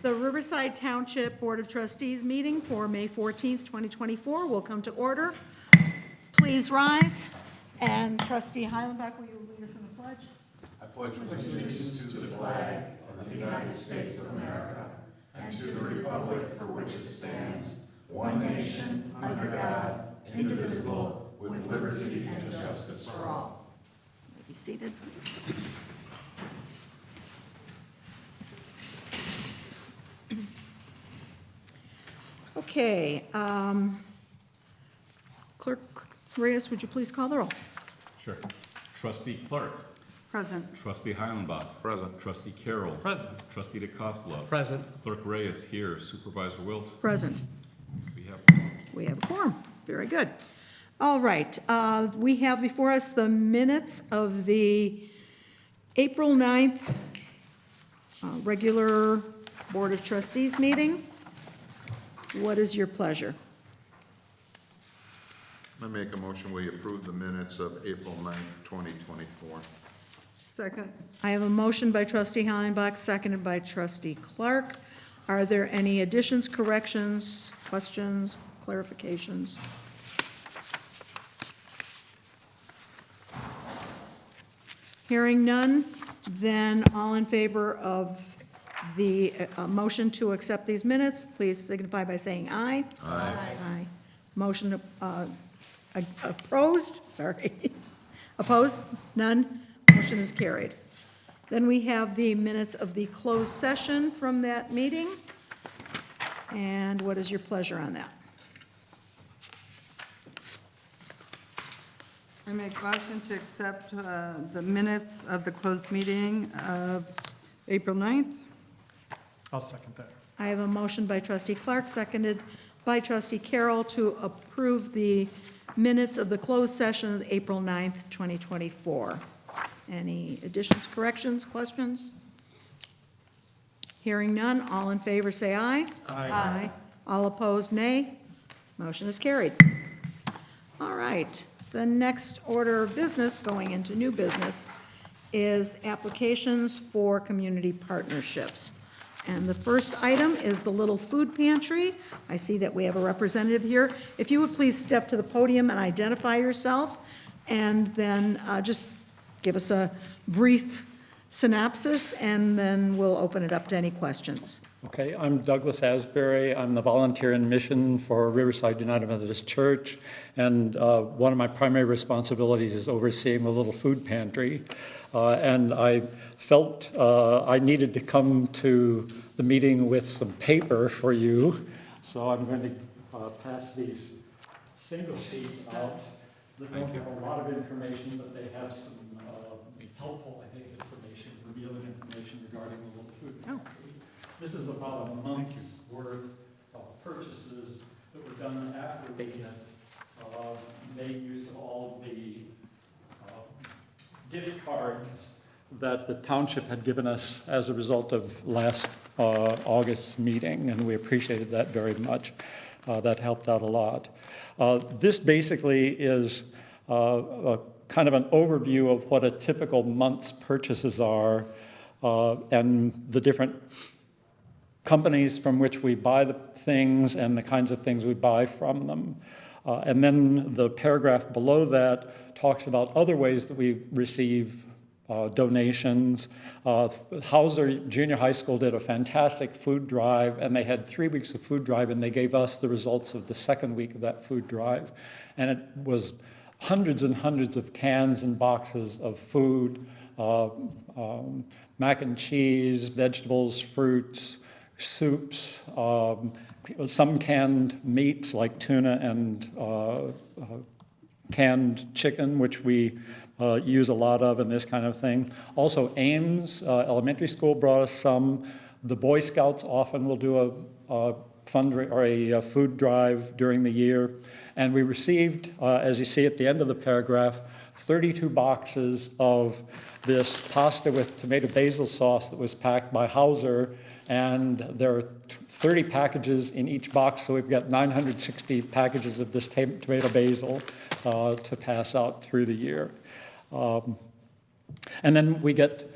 The Riverside Township Board of Trustees meeting for May 14th, 2024 will come to order. Please rise. And Trustee Heilenbach, will you lead us in the pledge? I pledge allegiance to the flag of the United States of America and to the republic for which it stands, one nation, under God, indivisible, with liberty and justice for all. You may be seated. Okay, Clerk Reyes, would you please call the roll? Sure. Trustee Clark. Present. Trustee Heilenbach. Present. Trustee Carroll. Present. Trustee DeCosta. Present. Clerk Reyes here. Supervisor Wilt. Present. We have We have a quorum. Very good. All right, we have before us the minutes of the April 9th regular Board of Trustees meeting. What is your pleasure? I make a motion we approve the minutes of April 9th, 2024. Second. I have a motion by Trustee Heilenbach, seconded by Trustee Clark. Are there any additions, corrections, questions, clarifications? Hearing none, then all in favor of the motion to accept these minutes, please signify by saying aye. Aye. Aye. Motion opposed, sorry. Opposed? None? Motion is carried. Then we have the minutes of the closed session from that meeting. And what is your pleasure on that? I make a motion to accept the minutes of the closed meeting of April 9th. I'll second that. I have a motion by Trustee Clark, seconded by Trustee Carroll to approve the minutes of the closed session of April 9th, 2024. Any additions, corrections, questions? Hearing none, all in favor say aye. Aye. All opposed, nay. Motion is carried. All right, the next order of business, going into new business, is applications for community partnerships. And the first item is the Little Food Pantry. I see that we have a representative here. If you would please step to the podium and identify yourself, and then just give us a brief synopsis, and then we'll open it up to any questions. Okay, I'm Douglas Asbury. I'm the volunteer in mission for Riverside United Methodist Church, and one of my primary responsibilities is overseeing the Little Food Pantry. And I felt I needed to come to the meeting with some paper for you, so I'm going to pass these single sheets out. They don't have a lot of information, but they have some helpful, I think, information, revealing information regarding the Little Food Pantry. This is about a month's worth of purchases that were done after we had made use of all the gift cards that the township had given us as a result of last August's meeting, and we appreciated that very much. That helped out a lot. This basically is a kind of an overview of what a typical month's purchases are and the different companies from which we buy the things and the kinds of things we buy from them. And then the paragraph below that talks about other ways that we receive donations. Hauser Junior High School did a fantastic food drive, and they had 3 weeks of food drive, and they gave us the results of the second week of that food drive. And it was hundreds and hundreds of cans and boxes of food, mac and cheese, vegetables, fruits, soups, some canned meats like tuna and canned chicken, which we use a lot of, and this kind of thing. Also, Ames Elementary School brought us some. The Boy Scouts often will do a food drive during the year. And we received, as you see at the end of the paragraph, 32 boxes of this pasta with tomato basil sauce that was packed by Hauser, and there are 30 packages in each box, so we've got 960 packages of this tomato basil to pass out through the year. And then we get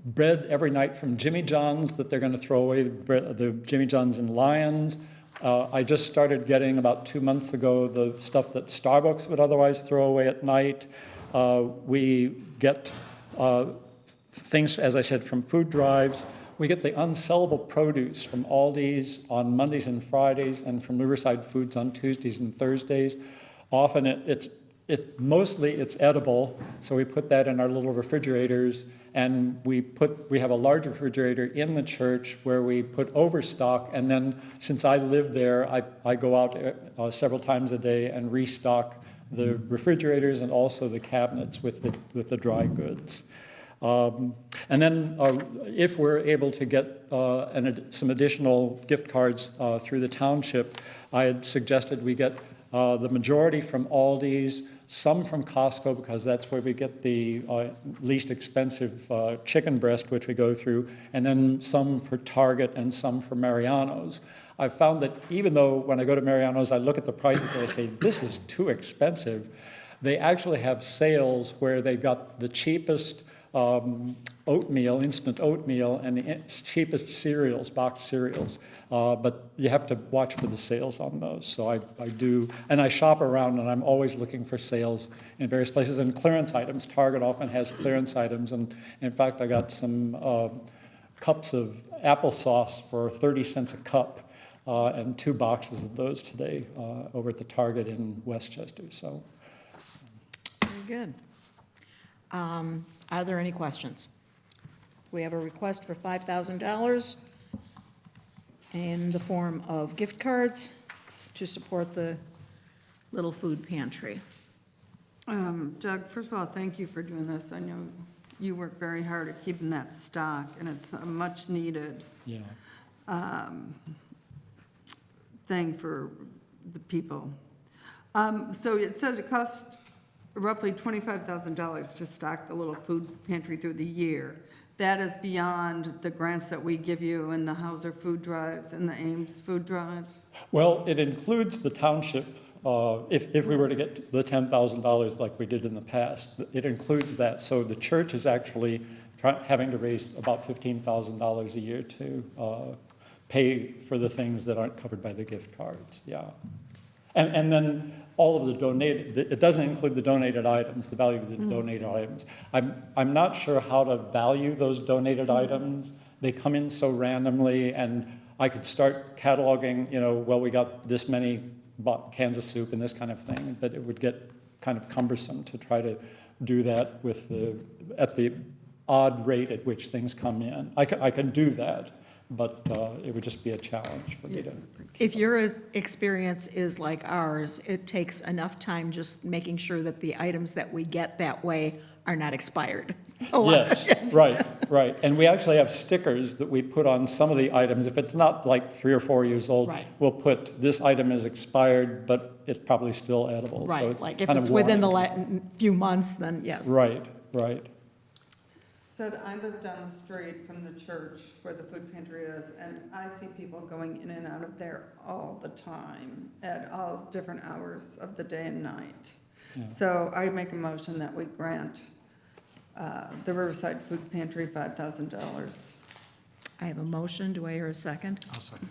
bread every night from Jimmy John's that they're going to throw away, the Jimmy John's in Lyons. I just started getting, about 2 months ago, the stuff that Starbucks would otherwise throw away at night. We get things, as I said, from food drives. We get the unsellable produce from Aldi's on Mondays and Fridays, and from Riverside Foods on Tuesdays and Thursdays. Often mostly it's edible, so we put that in our little refrigerators, and we have a large refrigerator in the church where we put overstock, and then since I live there, I go out several times a day and restock the refrigerators and also the cabinets with the dry goods. And then if we're able to get some additional gift cards through the township, I had suggested we get the majority from Aldi's, some from Costco, because that's where we get the least expensive chicken breast, which we go through, and then some for Target and some for Mariano's. I've found that even though when I go to Mariano's, I look at the prices and I say, this is too expensive, they actually have sales where they got the cheapest oatmeal, instant oatmeal, and the cheapest cereals, boxed cereals. But you have to watch for the sales on those. So I do, and I shop around, and I'm always looking for sales in various places. And clearance items, Target often has clearance items. And in fact, I got some cups of applesauce for 30 cents a cup, and 2 boxes of those today over at the Target in Westchester. So. Very good. Are there any questions? We have a request for $5,000 in the form of gift cards to support the Little Food Pantry. Doug, first of all, thank you for doing this. I know you work very hard at keeping that stock, and it's a much needed thing for the people. So it says it costs roughly $25,000 to stock the Little Food Pantry through the year. That is beyond the grants that we give you in the Hauser food drives and the Ames food drive? Well, it includes the township. If we were to get the $10,000 like we did in the past, it includes that. So the church is actually having to raise about $15,000 a year to pay for the things that aren't covered by the gift cards, yeah. And then all of the donated, it doesn't include the donated items, the value of the donated items. I'm not sure how to value those donated items. They come in so randomly, and I could start cataloging, well, we got this many cans of soup and this kind of thing, but it would get kind of cumbersome to try to do that at the odd rate at which things come in. I can do that, but it would just be a challenge for me to. If your experience is like ours, it takes enough time just making sure that the items that we get that way are not expired. Yes, right. And we actually have stickers that we put on some of the items. If it's not like 3 or 4 years old, Right. we'll put, this item is expired, but it's probably still edible. So Right, it's like if kind of it's within the warning. few months, then yes. Right. So I live down the street from the church where the food pantry is, and I see people going in and out of there all the time at all different hours of the day and night. Yeah. So I make a motion that we grant the Riverside Food Pantry $5,000. I have a motion. Do I hear a second? I'll second.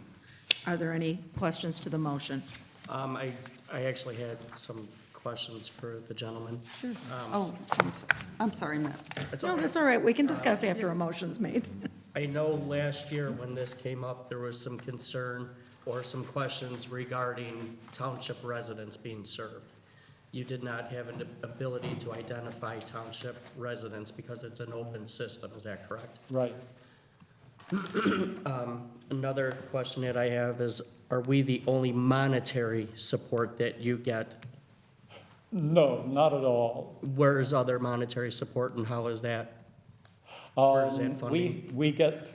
Are there any questions to the motion? I actually had some questions for the gentleman. Sure. Oh, I'm sorry, Matt. It's No, all right. that's all right. We can discuss after a motion's made. I know last year when this came up, there was some concern or some questions regarding township residents being served. You did not have an ability to identify township residents because it's an open system, is that correct? Right. Another question that I have is, are we the only monetary support that you get? No, not at all. Where is other monetary support and how is that? Where is that funding? We get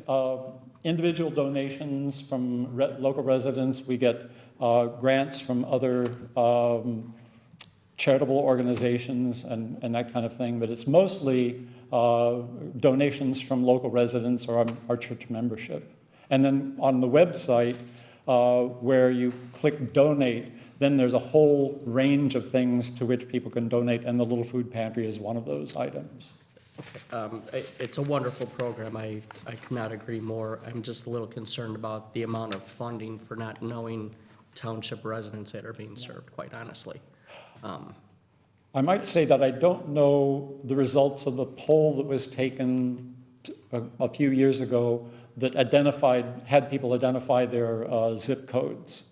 individual donations from local residents. We get grants from other charitable organizations and that kind of thing, but it's mostly donations from local residents or our church membership. And then on the website, where you click donate, then there's a whole range of things to which people can donate, and the Little Food Pantry is one of those items. It's a wonderful program. I could not agree more. I'm just a little concerned about the amount of funding for not knowing township residents that are being served, quite honestly. I might say that I don't know the results of the poll that was taken a few years ago that had people identify their zip codes.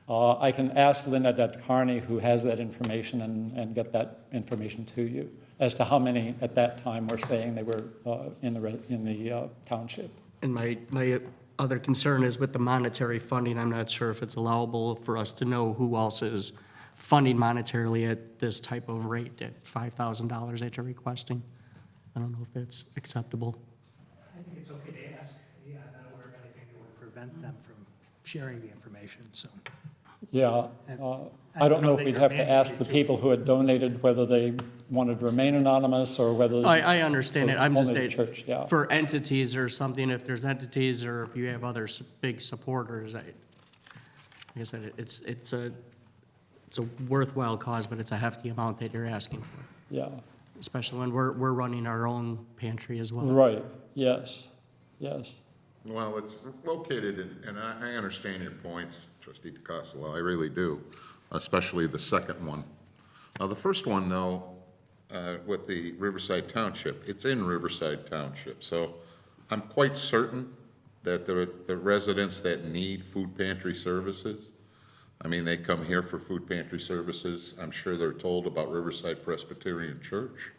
I can ask Lynette Carney, who has that information, and get that information to you as to how many at that time were saying they were in the township. And my other concern is with the monetary funding. I'm not sure if it's allowable for us to know who else is funding monetarily at this type of rate at $5,000 that you're requesting. I don't know if that's acceptable. I think it's okay to ask. Yeah, I'm not aware of anything that would prevent them from sharing the information, so. Yeah, I don't know if we'd have to ask the people who had donated whether they wanted to remain anonymous or whether. I understand it. I'm just Only the church, yeah. for entities or something, if there's entities or if you have other big supporters, like I said, it's a worthwhile cause, but it's a hefty amount that you're asking for, Yeah, especially when we're running our own pantry as well. right, yes, yes. Well, it's located in, and I understand your points, Trustee DeCostello, I really do, especially the second one. The first one, though, with the Riverside Township, it's in Riverside Township, so I'm quite certain that the residents that need food pantry services, I mean, they come here for food pantry services, I'm sure they're told about Riverside Presbyterian Church,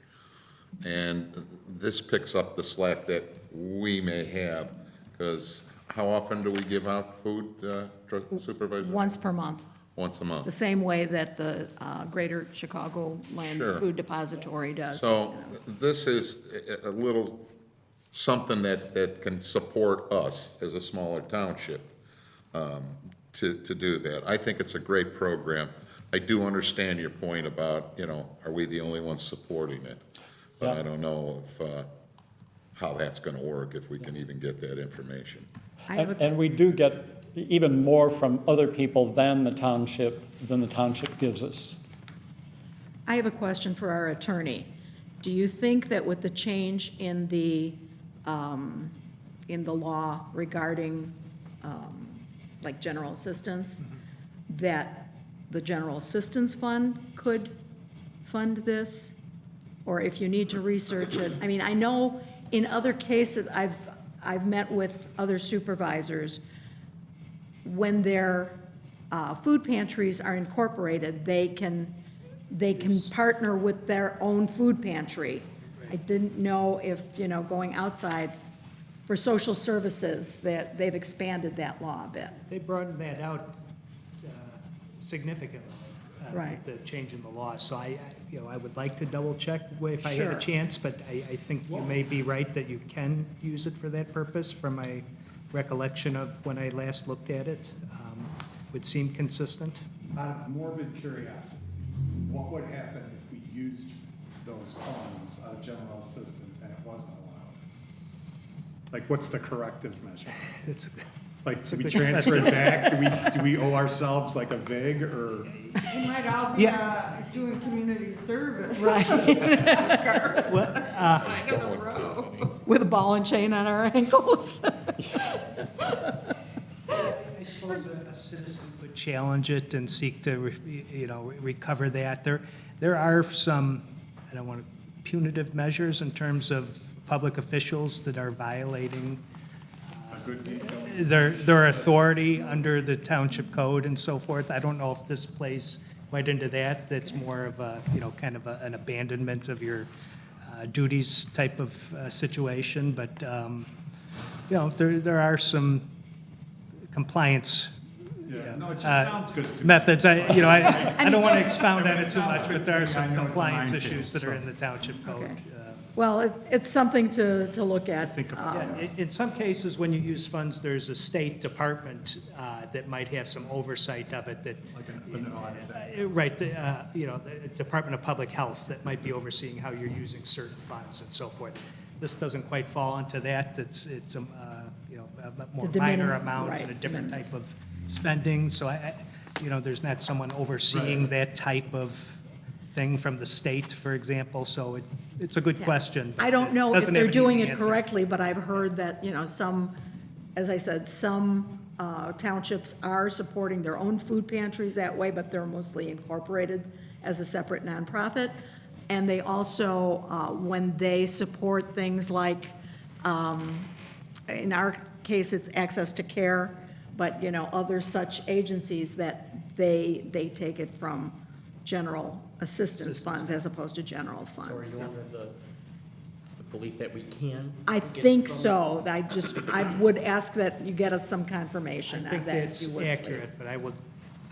and this picks up the slack that we may have. Because how often do we give out food, Supervisor? Once per month, Once a month. the same way that the Greater Chicago Land Sure. Food Depository does. So this is a little something that can support us as a smaller township to do that. I think it's a great program. I do understand your point about, are we the only ones supporting it? But Yeah. I don't know if how that's going to work, if we can even get that information. I have a- And we do get even more from other people than the township gives us. I have a question for our attorney. Do you think that with the change in the law regarding, like, general assistance, that the general assistance fund could fund this? Or if you need to research it? I mean, I know in other cases, I've met with other supervisors, when their food pantries are incorporated, they can partner with their own food pantry. I didn't know if, going outside for social services, that they've expanded that law a bit. They broadened that out significantly. Right. With the change in the law, so I would like to double check if I had Sure. a chance, but I think you may be right that you can use it for that purpose, from my recollection of when I last looked at it. Would seem consistent. Out of morbid curiosity, what would happen if we used those funds out of general assistance and it wasn't allowed? Like, what's the corrective measure? It's, Like, do we transfer it back? Do we owe ourselves like a VIG or? We might all be doing community service. Right. well, Side of the row. With a ball and chain on our ankles. I suppose a citizen could challenge it and seek to, recover that. There are some, I don't want to, punitive measures in terms of public officials that are violating A good deed? their authority under the township code and so forth. I don't know if this plays right into that. That's more of a, kind of an abandonment of your duties type of situation. But, there are some compliance Yeah, no, it just sounds good to me. methods. I don't want to expound on I mean, it it too sounds much, good but there to are me. I some know it's a compliance minefield, issues that are so. in the township code. Okay. Well, it's something to look at. Think about Yeah, in some cases, when you use funds, there's a state department that might have some oversight of it that. Like an audit. Right, the Department of Public Health that might be overseeing how you're using certain funds and so forth. This doesn't quite fall into that. It's a more de minor minimis, amount right, and a de different minimis. type of spending. So there's not someone overseeing that type of thing from the state, for example, so it's a good question. but I don't it know if doesn't have they're an doing easy it answer. correctly, but I've heard that, some, as I said, some townships are supporting their own food pantries that way, but they're mostly incorporated as a separate nonprofit. And they also, when they support things like, in our case, it's access to care, but, other such agencies that they take it from general assistance funds as opposed to general So are funds. you under the belief that we can? I get it think from- so. I would ask that you get us some confirmation I on think that, if that's you would, accurate, please. but I will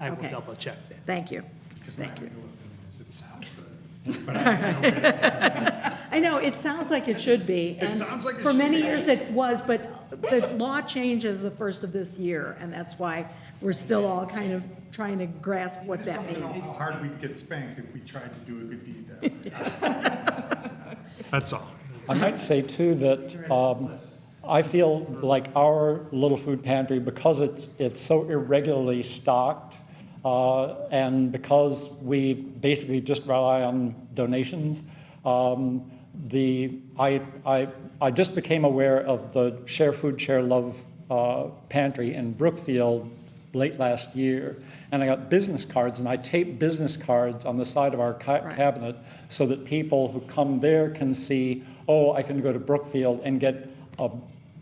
Okay. double check that. Thank you. Because my Thank you. legal opinion is it sounds good. But I don't know. I know, it sounds like it should be. It sounds like it For should many be. years it was, but the law changes the first of this year, and that's why we're still all kind of trying to grasp what that I don't know means. how hard we'd get spanked if we tried to do a good deed there. That's all. I might say too that I feel like our little food pantry, because it's so irregularly stocked, and because we basically just rely on donations, I just became aware of the Share Food, Share Love pantry in Brookfield late last year, and I got business cards, and I taped business cards on the side of our cabinet so that people who come there can see, oh, I can go to Brookfield and get a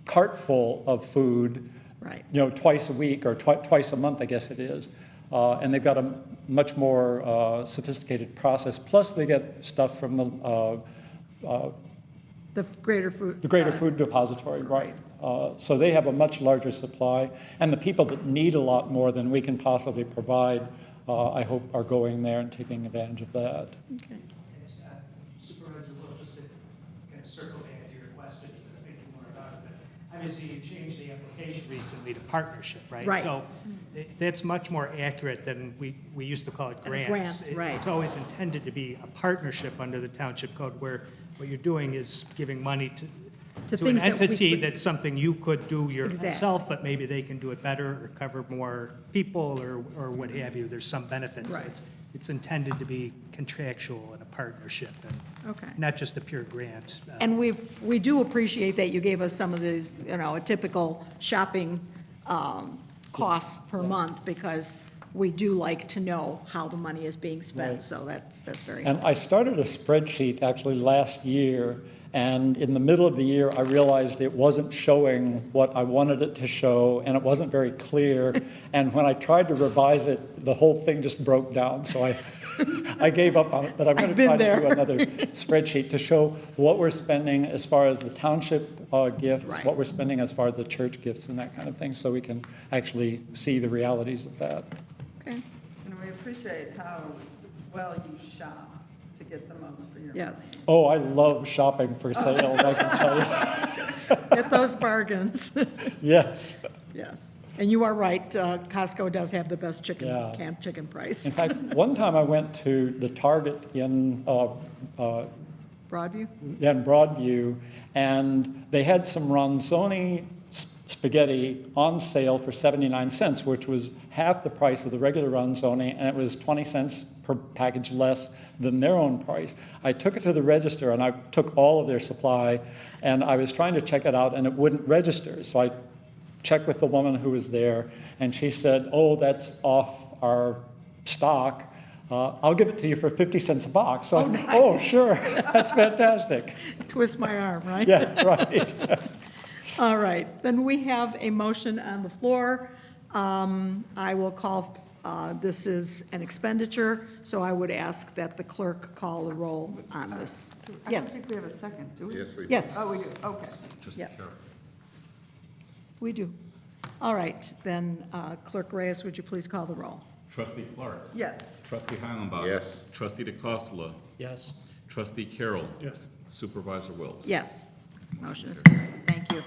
cart full of food, Right. twice a week or twice a month, I guess it is. And they've got a much more sophisticated process. Plus, they get stuff from The greater food. the Greater Food Depository, right? So they have a much larger supply, and the people that need a lot more than we can possibly provide, I hope, are going there and taking advantage of that. Okay. Supervisor Will, just to kind of circle back to your questions, and I think you want to talk about it. Obviously, you changed the application recently to partnership, right? Right. So that's much more accurate than we used to call it grants. Grants, right. It's always intended to be a partnership under the Township Code, where what you're doing is giving money to an things that we entity could- that's something you could do Exactly. yourself, but maybe they can do it better or cover more people or what have you. There's some benefits. Right. It's intended to be contractual and a partnership and Okay. not just a pure grant. And we do appreciate that you gave us some of these, a typical shopping costs per month, because we do like to know how the money is being spent, Right. so that's very And I started a spreadsheet actually last year, and in the middle of the year, I realized it wasn't showing what I wanted it to show, and it wasn't very clear. And when I tried to revise it, the whole thing just broke down. So I gave up on it, but I'm going I've to been try to there. do another spreadsheet to show what we're spending as far as the township gifts, Right. what we're spending as far as the church gifts and that kind of thing, so we can actually see the realities of that. Okay, And we appreciate how well you shop to get the most for your money. yes. Oh, I love shopping for sales, I can tell you. Get those bargains. Yes. Yes. And you are right, Costco does have the best Yeah. canned chicken price. In fact, one time I went to the Target in Broadview? Broadview, and they had some Ronzoni spaghetti on sale for 79 cents, which was half the price of the regular Ronzoni, and it was 20 cents per package less than their own price. I took it to the register, and I took all of their supply, and I was trying to check it out, and it wouldn't register. So I checked with the woman who was there, and she said, oh, that's off our stock. I'll give it to you for 50 cents a box. So oh, sure, that's fantastic. Twist my arm, right? Yeah, right. All right, then we have a motion on the floor. I will call, this is an expenditure, so I would ask that the clerk call the roll on this. I don't Yes, think we have a second, do we? Yes, we do. yes, Oh, we do, okay. yes. We do. All right, then Clerk Reyes, would you please call the roll? Trustee Clark. Yes. Trustee Heilenbach. Yes. Trustee DeCosta. Yes. Trustee Carroll. Yes. Supervisor Wilt. Yes, motion is carried. Thank you.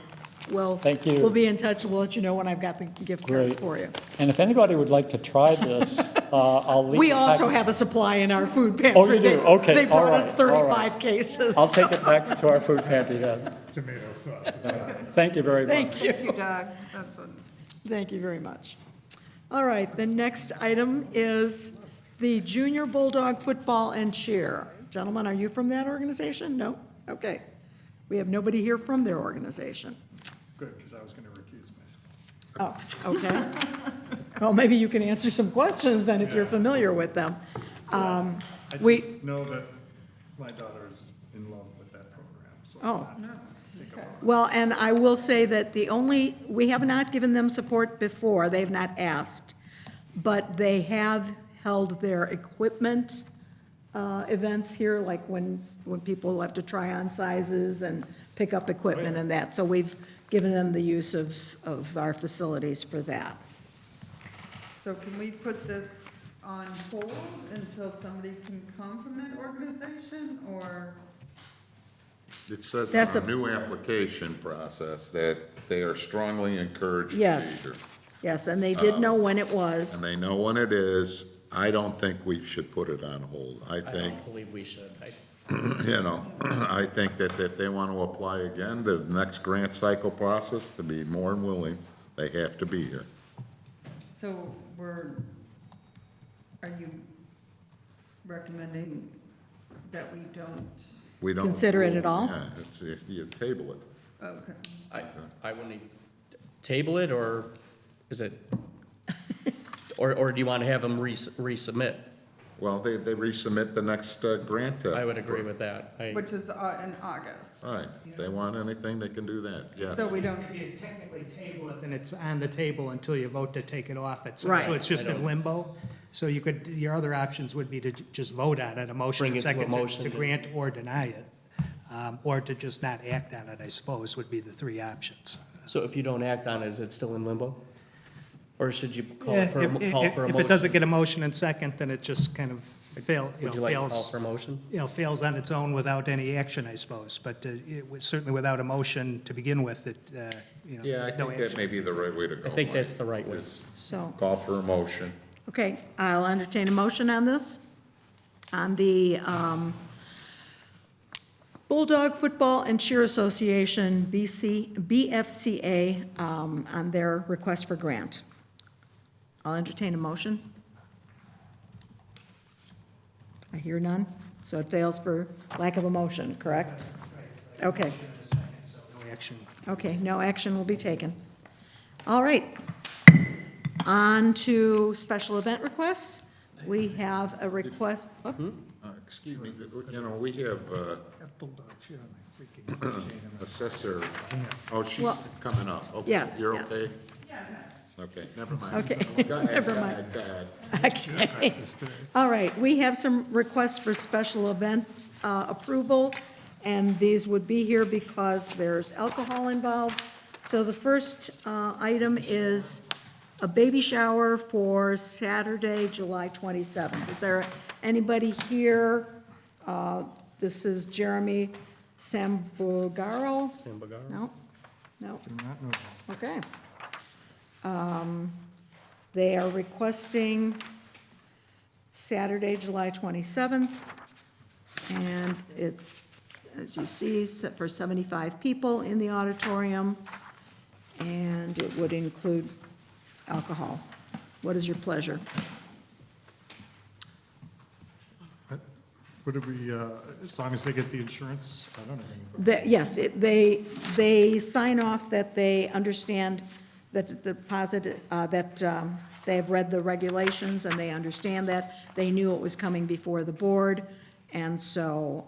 Thank you. We'll be in touch. We'll let you know when I've got the gift cards Great. for you. And if anybody would like to try this, I'll leave. We the also packet- have a supply in our food pantry. Oh, you do? They- Okay, They brought all us right, all 35 cases. I'll take it back to our food pantry then. Tomato sauce. Thank you very much. Thank you. Thank you, Doug. That's what. Thank you very much. All right, the next item is the Junior Bulldog Football and Cheer. Gentlemen, are you from that organization? No? Okay. We have nobody here from their organization. Good, because I was going to recuse myself. Oh, okay. Well, maybe you can answer some questions then if you're familiar with them. I We, just know that my daughter is in love with that program, so. oh. Take a Well, and I will say that we have not given them support before, they've not asked, but they have held their equipment events here, like when people have to try on sizes and pick up equipment and that. So we've given them the use of our facilities for that. So can we put this on hold until somebody can come from that organization, or? It says in That's our a- new application process that they are strongly encouraged Yes. seizure. Yes, and they did know when it was. And they know when it is. I don't think we should put it on hold. I I think, don't believe we should. you know, I think that if they want to apply again, the next grant cycle process, to be more than willing, they have to be here. So are you recommending that we don't? We don't. Consider it at all? Yeah, you table it. Okay. I wouldn't table it, or is it, or do you want to have them resubmit? Well, they resubmit the next grant. I would agree with that. Which is in August. All right, if they want anything, they can do that, yes. So we don't, If you technically table it, then it's on the table until you vote to take it off. Right. So it's just in limbo. So your other options would be to just vote on it, a motion Bring and it to a second motion to to- grant or deny it. Or to just not act on it, I suppose, would be the three options. So if you don't act on it, is it still in limbo? Or should you call Yeah, for a motion? If it doesn't get a motion and second, then it just kind of Would you like to call fails, for a motion? fails on its own without any action, I suppose. But certainly without a motion to begin with, Yeah, I no think that action. may be the right way to go. I think Mike, that's the right way. is So, Call for a motion. okay, I'll entertain a motion on this, on the Bulldog Football and Cheer Association, BFCA, on their request for grant. I'll entertain a motion. I hear none, so it fails for lack of a motion, correct? Okay, No action. okay, no action will be taken. All right. On to special event requests. We have a request, oh, Excuse me, you know, we have assessor, oh, she's Well, coming up. Okay, yes, you're yeah. okay? Okay, never mind. Okay, Go ahead, never go mind. ahead, go ahead. Okay. All right, we have some requests for special events approval, and these would be here because there's alcohol involved. So the first item is a baby shower for Saturday, July 27th. Is there anybody here? This is Jeremy Sambugaro? Sambagaro? No? No? Okay. They are requesting Saturday, July 27th, and it, as you see, set for 75 people in the auditorium, and it would include alcohol. What is your pleasure? Would it be, as long as they get the insurance? I don't have any. Yes, they sign off that they understand that the deposit, that they have read the regulations and they understand that. They knew it was coming before the board, and so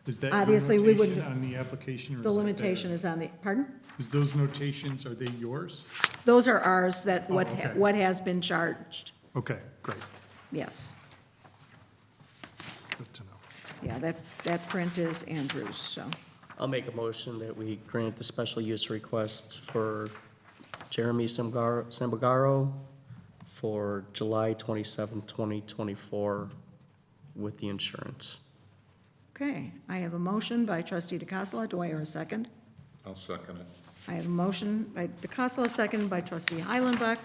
Is that obviously, we would- notation on the application? or the is that limitation theirs? is on the, pardon? Is those notations, are they yours? Those are ours, that Oh, okay. what has been charged, Okay, great, yes. good to know. Yeah, that print is Andrew's, so. I'll make a motion that we grant the special use request for Jeremy Sambagaro for July 27th, 2024 with the insurance. Okay, I have a motion by trustee DeCassola. Do I hear a second? I'll second it. I have a motion by DeCassola, second by trustee Heilenbach,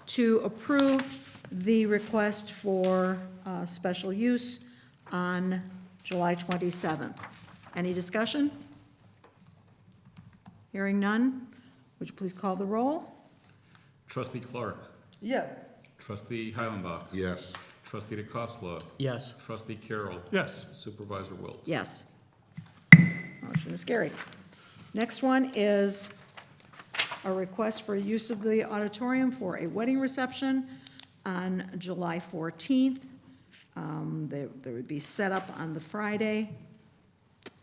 to approve the request for special use on July 27th. Any discussion? Hearing none, would you please call the roll? Trustee Clark, yes. trustee Heilenbach, Yes, Trustee DeCosta. Yes. Trustee Carroll. Yes. Supervisor Wilt. Yes. Motion is carried. Next one is a request for use of the auditorium for a wedding reception on July 14th. There would be set up on the Friday.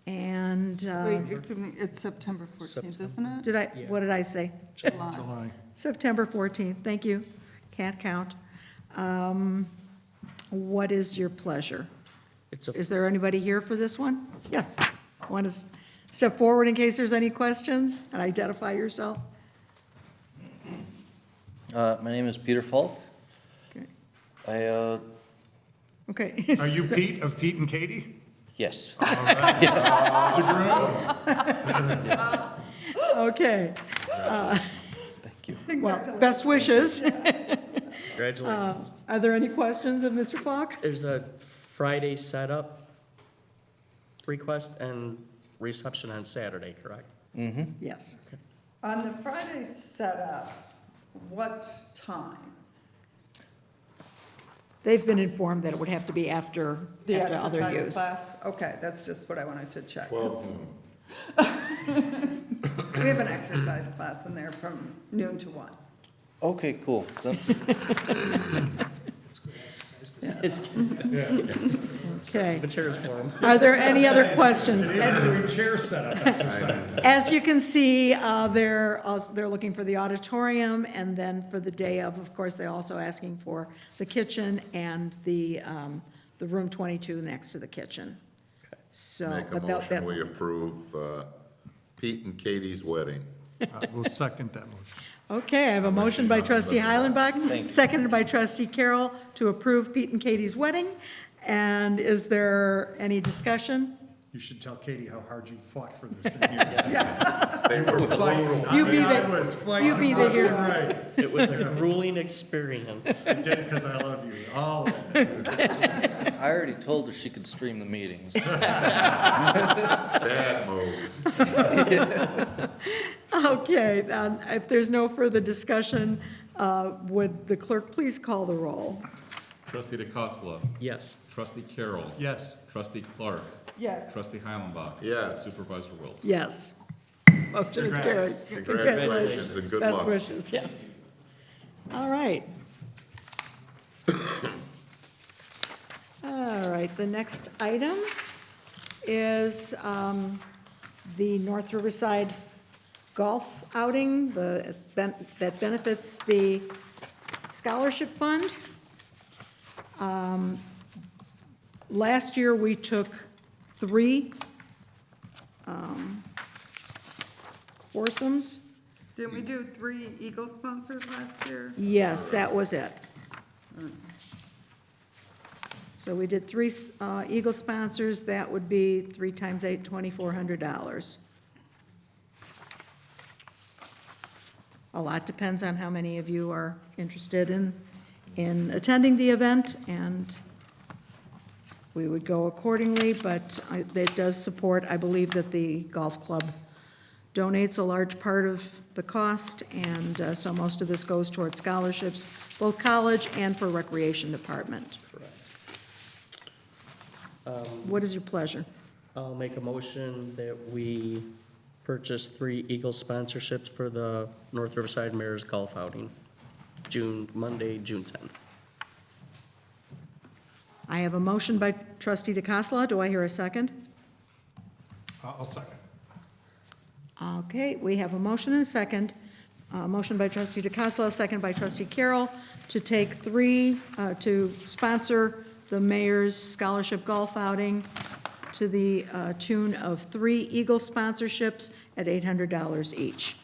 And, Wait, excuse me, it's September 14th, isn't it? what did I say? July. July. September 14th, thank you. Can't count. What is your pleasure? It's a Is there anybody here for this one? Yes. Want to step forward in case there's any questions and identify yourself? My name is Peter Falk. Okay. Okay. Are you Pete of Pete and Katie? Yes. Okay. Thank you. Well, best wishes. Congratulations. Are there any questions of Mr. Falk? There's a Friday setup request and reception on Saturday, correct? Yes. On the Friday setup, what time? They've been informed that it would have to be after The other exercise use. class? Okay, that's just what I wanted to check. 'cause 12 noon. We have an exercise class in there from noon to 1. Okay, cool. It's Okay. materials for them. Are there any other questions? Doing chair setup exercises. As you can see, they're looking for the auditorium, and then for the day of course, they're also asking for the kitchen and the room 22 next to the kitchen. So, Make a but motion, that's, we approve Pete and Katie's wedding. We'll second that motion. okay, I have a motion by trustee Heilenbach, seconded by trustee Carroll to approve Pete and Katie's wedding. And is there any discussion? You should tell Katie how hard you fought for this. Yeah. They were brutal. You be I the- was fighting you be the left and hero. right. It was a grueling experience. I did it because I love you, all of it. I already told her she could stream the meetings. Bad move. Okay, if there's no further discussion, would the clerk please call the roll? Trustee DeCosta. Yes. Trustee Carroll. Yes. Trustee Clark. Yes. Trustee Heilenbach. Yes. Supervisor Wilt. Yes. Motion is carried. Congratulations and good Best luck. wishes, yes. All right. All right, the next item is the North Riverside Golf Outing, that benefits the Scholarship Fund. Last year, we took 3 foursomes. Didn't we do 3 Eagle sponsors last year? Yes, that was it. So we did 3 Eagle sponsors, that would be 3 times 8, $2,400. A lot depends on how many of you are interested in attending the event, and we would go accordingly, but it does support, I believe that the golf club donates a large part of the cost, and so most of this goes towards scholarships, both college and for recreation department. What is your pleasure? I'll make a motion that we purchase 3 Eagle sponsorships for the North Riverside Mayor's Golf Outing, Monday, June 10th. I have a motion by trustee DeCassola. Do I hear a second? I'll second. Okay, we have a motion and a second. Motion by trustee DeCassola, second by trustee Carroll, to take 3, to sponsor the mayor's scholarship golf outing to the tune of 3 Eagle sponsorships at $800 each.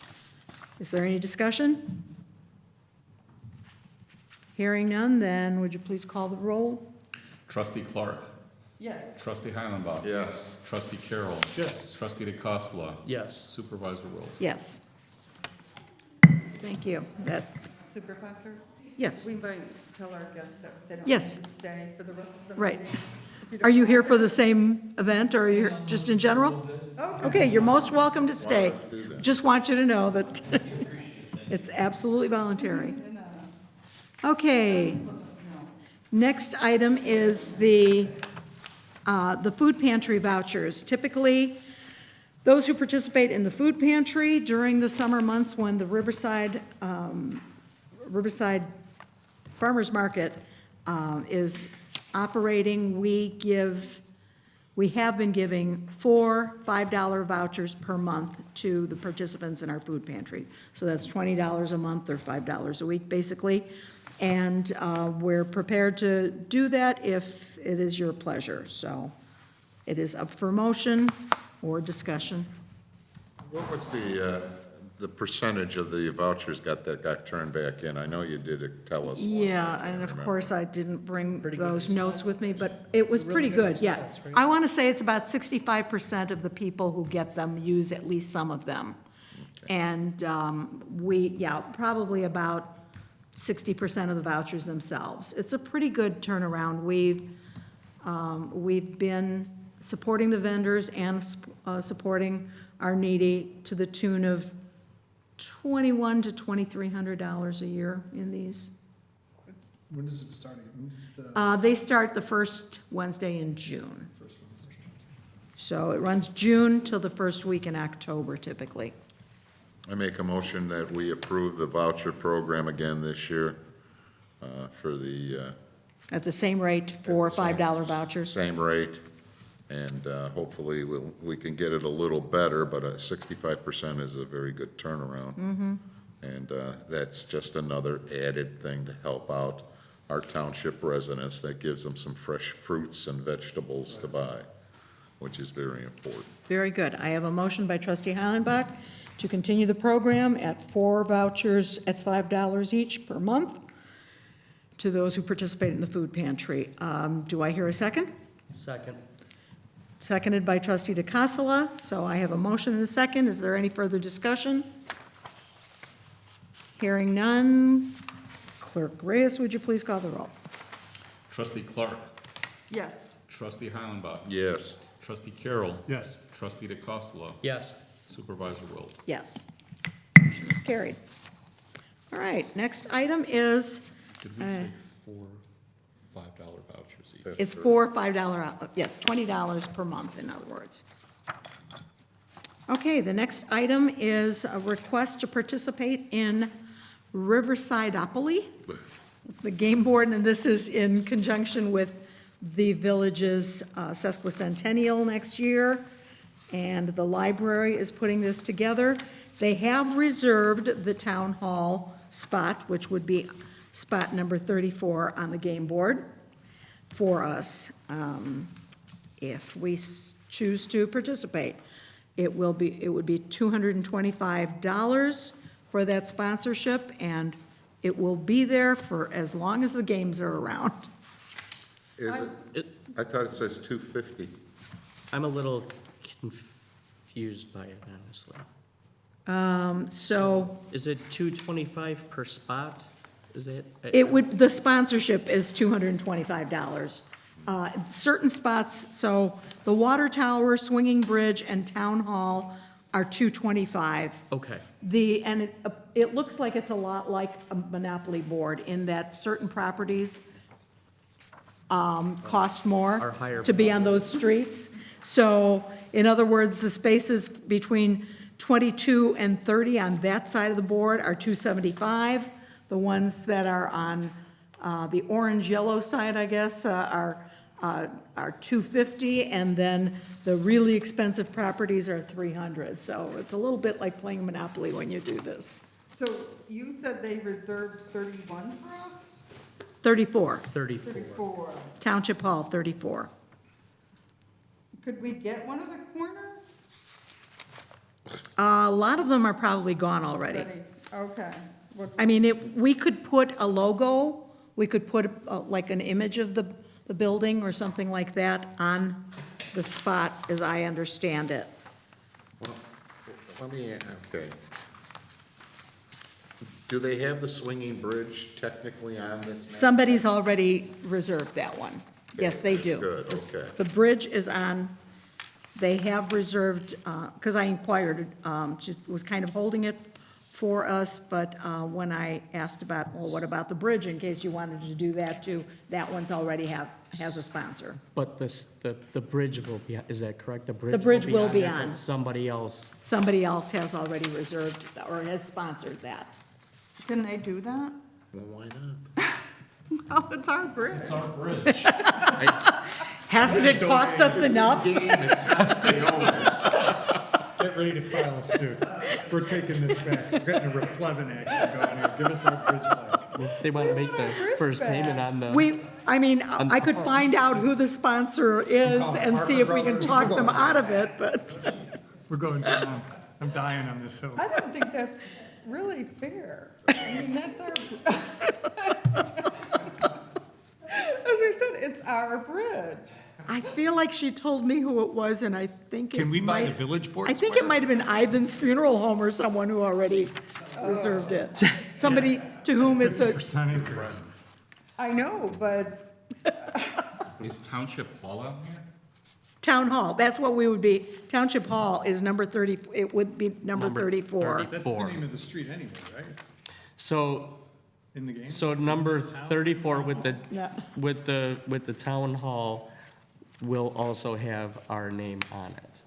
Is there any discussion? Hearing none, then would you please call the roll? Trustee Clark. Yes. Trustee Heilenbach. Yes. Trustee Carroll. Yes. Trustee DeCosta. Yes. Supervisor Wilt. Yes. Thank you. That's, Supervisor? yes, We might tell our guests that they don't Yes. need to stay for the rest of the right. meeting. Are you here for the same event, or are you here just in general? Okay, you're most welcome to stay. Just want you to know that it's absolutely voluntary. Okay. Next item is the food pantry vouchers. Typically, those who participate in the food pantry during the summer months when the Riverside Farmers Market is operating, we have been giving 4 $5 vouchers per month to the participants in our food pantry. So that's $20 a month or $5 a week, basically. And we're prepared to do that if it is your pleasure. So it is up for motion or discussion. What was the percentage of the vouchers that got turned back in? I know you did tell us. Yeah, and of course, I didn't bring Pretty good those notes response. with me, but it was Really pretty good good, yeah. response, right? I want to say it's about 65% of the people who get them use at least some of them. And probably about 60% of the vouchers themselves. It's a pretty good turnaround. We've been supporting the vendors and supporting our needy to the tune of $2,100 to $2,300 a year in these. When does it start? When does the They start the first Wednesday in June. first one start? So it runs June till the first week in October typically. I make a motion that we approve the voucher program again this year for the At the same rate for $5 vouchers. same rate. And hopefully we can get it a little better, but 65% is a very good turnaround. And that's just another added thing to help out our township residents. That gives them some fresh fruits and vegetables to buy, which is very important. Very good. I have a motion by trustee Heilenbach to continue the program at 4 vouchers at $5 each per month to those who participate in the food pantry. Do I hear a second? Second. Seconded by trustee DeCassola. So I have a motion and a second. Is there any further discussion? Hearing none. Clerk Reyes, would you please call the roll? Trustee Clark, Yes. trustee Heilenbach, Yes. trustee Carroll, Yes. trustee DeCosta, Yes. supervisor Wilt. Yes. Motion is carried. All right, next item is, Did we say 4 $5 vouchers each? it's 4 $5, yes, $20 per month, in other words. Okay, the next item is a request to participate in Riversideopoly, the game board, and this is in conjunction with the village's sesquicentennial next year, and the library is putting this together. They have reserved the town hall spot, which would be spot number 34 on the game board for us, if we choose to participate. It would be $225 for that sponsorship, and it will be there for as long as the games are around. Is it? I thought it says 250. I'm a little confused by it, honestly. So Is it $225 per spot? Is it? the sponsorship is $225. Certain spots, so the water tower, swinging bridge, and town hall are $225. Okay, And it looks like it's a lot like a Monopoly board in that certain properties cost more Are higher. to be on those streets. So, in other words, the spaces between 22 and 30 on that side of the board are $275. The ones that are on the orange-yellow side, I guess, are $250, and then the really expensive properties are $300. So it's a little bit like playing Monopoly when you do this. So you said they reserved 31 for us? 34, 34. 34. Township Hall, 34. Could we get one of the corners? A lot of them are probably gone already. Ready. Okay. What- I mean, we could put a logo, we could put like an image of the building or something like that on the spot, as I understand it. Well, let me, okay. Do they have the swinging bridge technically on this map? Somebody's already reserved that one. Yes, they do. Good, okay. The bridge is on, they have reserved, because I inquired, just was kind of holding it for us, but when I asked about, well, what about the bridge, in case you wanted to do that too, that one's already has a sponsor. But the bridge will be, is that correct? The bridge will be it, on. but somebody else, Somebody else has already reserved or has sponsored that. Can they do that? Well, why not? Oh, it's our bridge. It's our bridge. Hasn't it cost us enough? Get ready to file a suit. We're taking this back. We're getting a replevin action going here. Give us our bridge back. if they want to make the first payment on the. I could find out who the sponsor is and see if we can talk them out of it, but, We're going down. I'm dying on this hill. I don't think that's really fair. I mean, that's our, as I said, it's our bridge. I feel like she told me who it was, and I think it Can we buy the might- village board I think it square? might have been Ivan's Funeral Home or someone who already reserved it. Somebody to whom it's a, 50% increase. I know, but Is Township Hall on here? Town Hall, that's what we would be. Township Hall is number 30, it would be number 34. That's the name of the street anyway, right? So, In the game? so number 34 with the, Yeah. with the town hall will also have our name on it.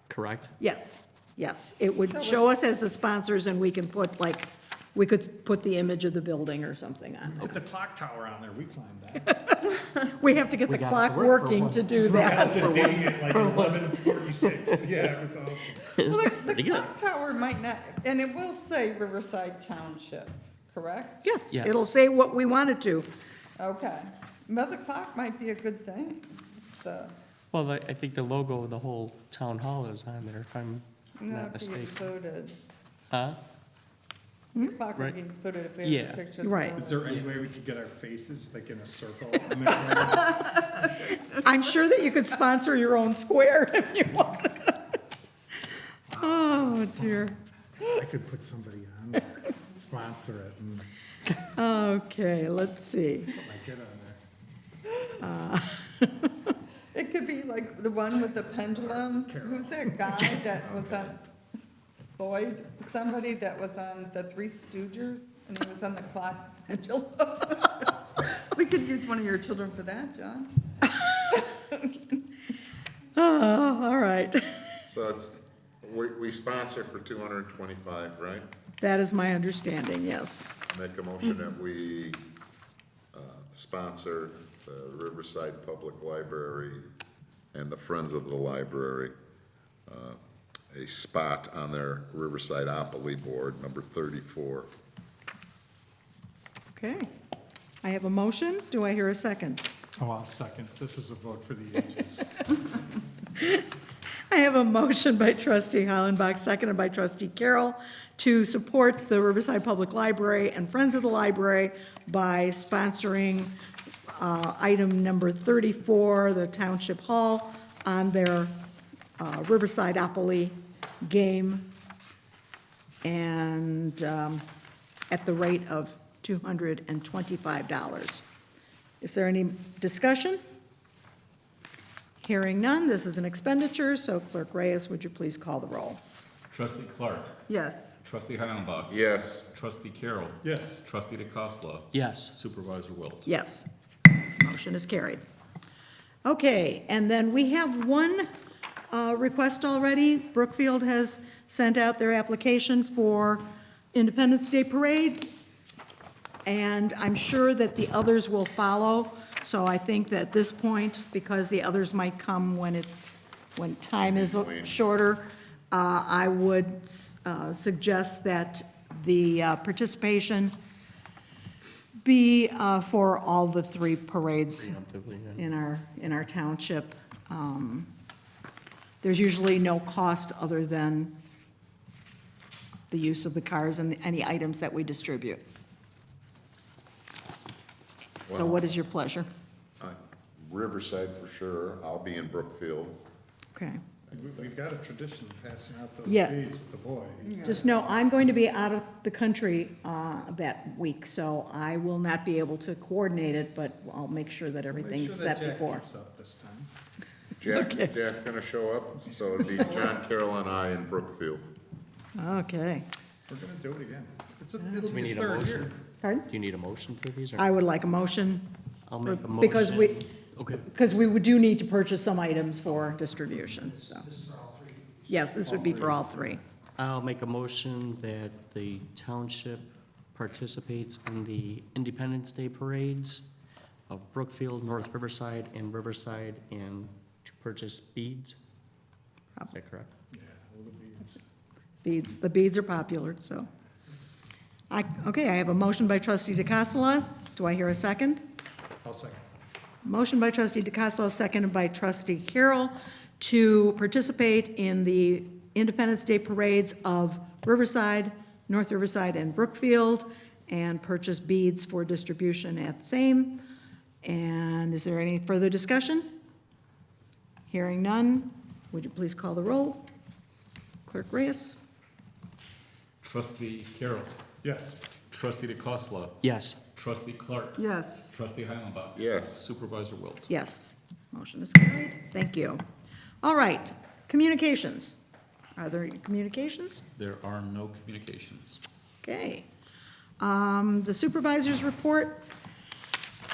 Correct? Yes, yes. It would show us as the sponsors, and we can put, like, we could put the image of the building or something on Put the clock tower on there. We climbed that. it. We have to get the got it clock to work for working one. to do Got that. to ding at like 11:46. Yeah, it was awesome. It's well, pretty the good. clock tower might not, and it will say Riverside Township, correct? Yes, Yes. it'll say what we want it to. Okay. But the clock might be a good thing. The, Well, I think the logo of the whole town hall is on there, if I'm not not be mistaken. included. Huh? The clock would Right. be included if we had Yeah. a picture of the Right. building. Is there any way we could get our faces like in a circle? On the I'm sure that you could sponsor your own square if you wanted. Oh, dear. I could put somebody on there, sponsor it, and Okay, let's see. put my kid on there. It could be like the one with the pendulum. Who's that guy that was on, Lloyd? Somebody that was on the Three Stooges, and he was on the clock pendulum. We could use one of your children for that, John. Oh, all right. So it's, we sponsor for 225, right? That is my understanding, yes. Make a motion that we sponsor the Riverside Public Library and the Friends of the Library, a spot on their Riverside-opoly board, number 34. Okay. I have a motion. Do I hear a second? Oh, I'll second. This is a vote for the ages. I have a motion by trustee Hollenbach, seconded by trustee Carroll, to support the Riverside Public Library and Friends of the Library by sponsoring item number 34, the Township Hall, on their Riverside-opoly game, and at the rate of $225. Is there any discussion? Hearing none, this is an expenditure, so Clerk Reyes, would you please call the roll? Trustee Clark. Yes. Trustee Heilenbach. Yes. Trustee Carroll. Yes. Trustee DeCosta. Yes. Supervisor Wilt. Yes. Motion is carried. Okay, and then we have one request already. Brookfield has sent out their application for Independence Day Parade, and I'm sure that the others will follow. So I think that at this point, because the others might come when time is shorter, I would suggest that the participation be for all the three parades Preemptively, yeah. in our township. There's usually no cost other than the use of the cars and any items that we distribute. So what is your pleasure? Riverside for sure. I'll be in Brookfield. Okay. We've got a tradition of passing out those Yes. beads with the boys. Just know, I'm going to be out of the country that week, so I will not be able to coordinate it, but I'll make sure that everything's set before. Make sure that Jack keeps up this time. Jack's gonna show up, so it'll be John, Carol, and I in Brookfield. Okay. We're gonna do it again. It'll Do we be his need a third year. motion? Pardon? Do you need a motion for these? Or I would like a motion. I'll make a motion. Because we, Okay. because we do need to purchase some items for distribution, so. Yes, this would be for all three. I'll make a motion that the township participates in the Independence Day parades of Brookfield, North Riverside, and Riverside, and to purchase beads. Is that correct? Beads, the beads are popular, so. Okay, I have a motion by trustee DeCassola. Do I hear a second? I'll second. Motion by trustee DeCassola, seconded by trustee Carroll, to participate in the Independence Day parades of Riverside, North Riverside, and Brookfield, and purchase beads for distribution at same. And is there any further discussion? Hearing none, would you please call the roll? Clerk Reyes? Trustee Carroll. Yes. Trustee DeCosta. Yes. Trustee Clark. Yes. Trustee Heilenbach. Yes. Supervisor Wilt. Yes. Motion is carried. Thank you. All right, communications. Are there any communications? There are no communications. Okay. The supervisor's report.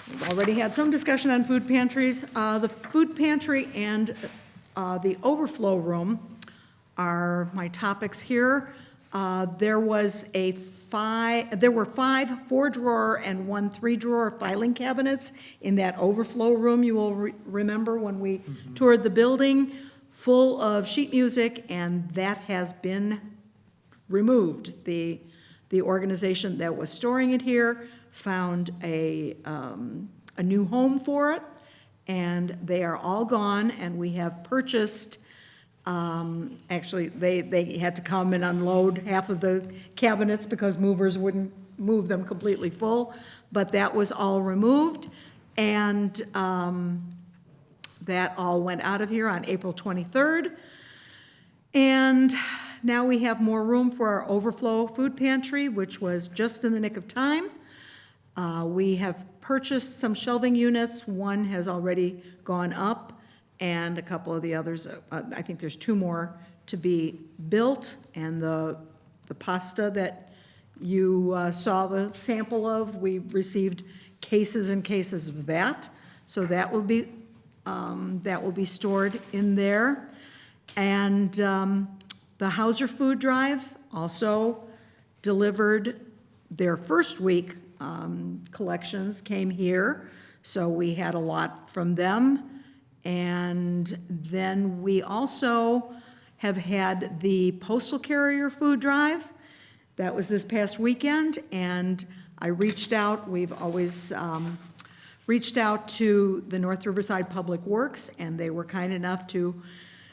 We've already had some discussion on food pantries. The food pantry and the overflow room are my topics here. There were 5 4-drawer and 1 3-drawer filing cabinets in that overflow room. You will remember when we toured the building, full of sheet music, and that has been removed. The organization that was storing it here found a new home for it, and they are all gone, and we have purchased, actually, they had to come and unload half of the cabinets because movers wouldn't move them completely full, but that was all removed, and that all went out of here on April 23rd. And now we have more room for our overflow food pantry, which was just in the nick of time. We have purchased some shelving units. One has already gone up, and a couple of the others, I think there's 2 more to be built. And the pasta that you saw the sample of, we received cases and cases of that. So that will be stored in there. And the Hauser Food Drive also delivered their first week collections, came here, so we had a lot from them. And then we also have had the Postal Carrier Food Drive. That was this past weekend, and I reached out, we've always reached out to the North Riverside Public Works, and they were kind enough to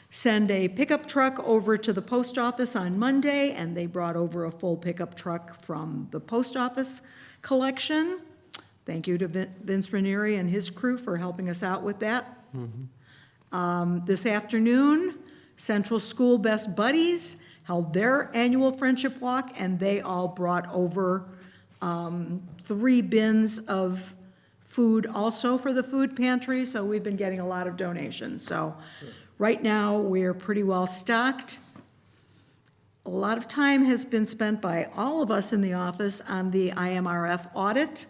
send a pickup truck over to the post office on Monday, and they brought over a full pickup truck from the post office collection. Thank you to Vince Ranieri and his crew for helping us out with that. This afternoon, Central School Best Buddies held their annual friendship walk, and they all brought over 3 bins of food also for the food pantry, so we've been getting a lot of donations. So right now, we're pretty well stocked. A lot of time has been spent by all of us in the office on the IMRF audit,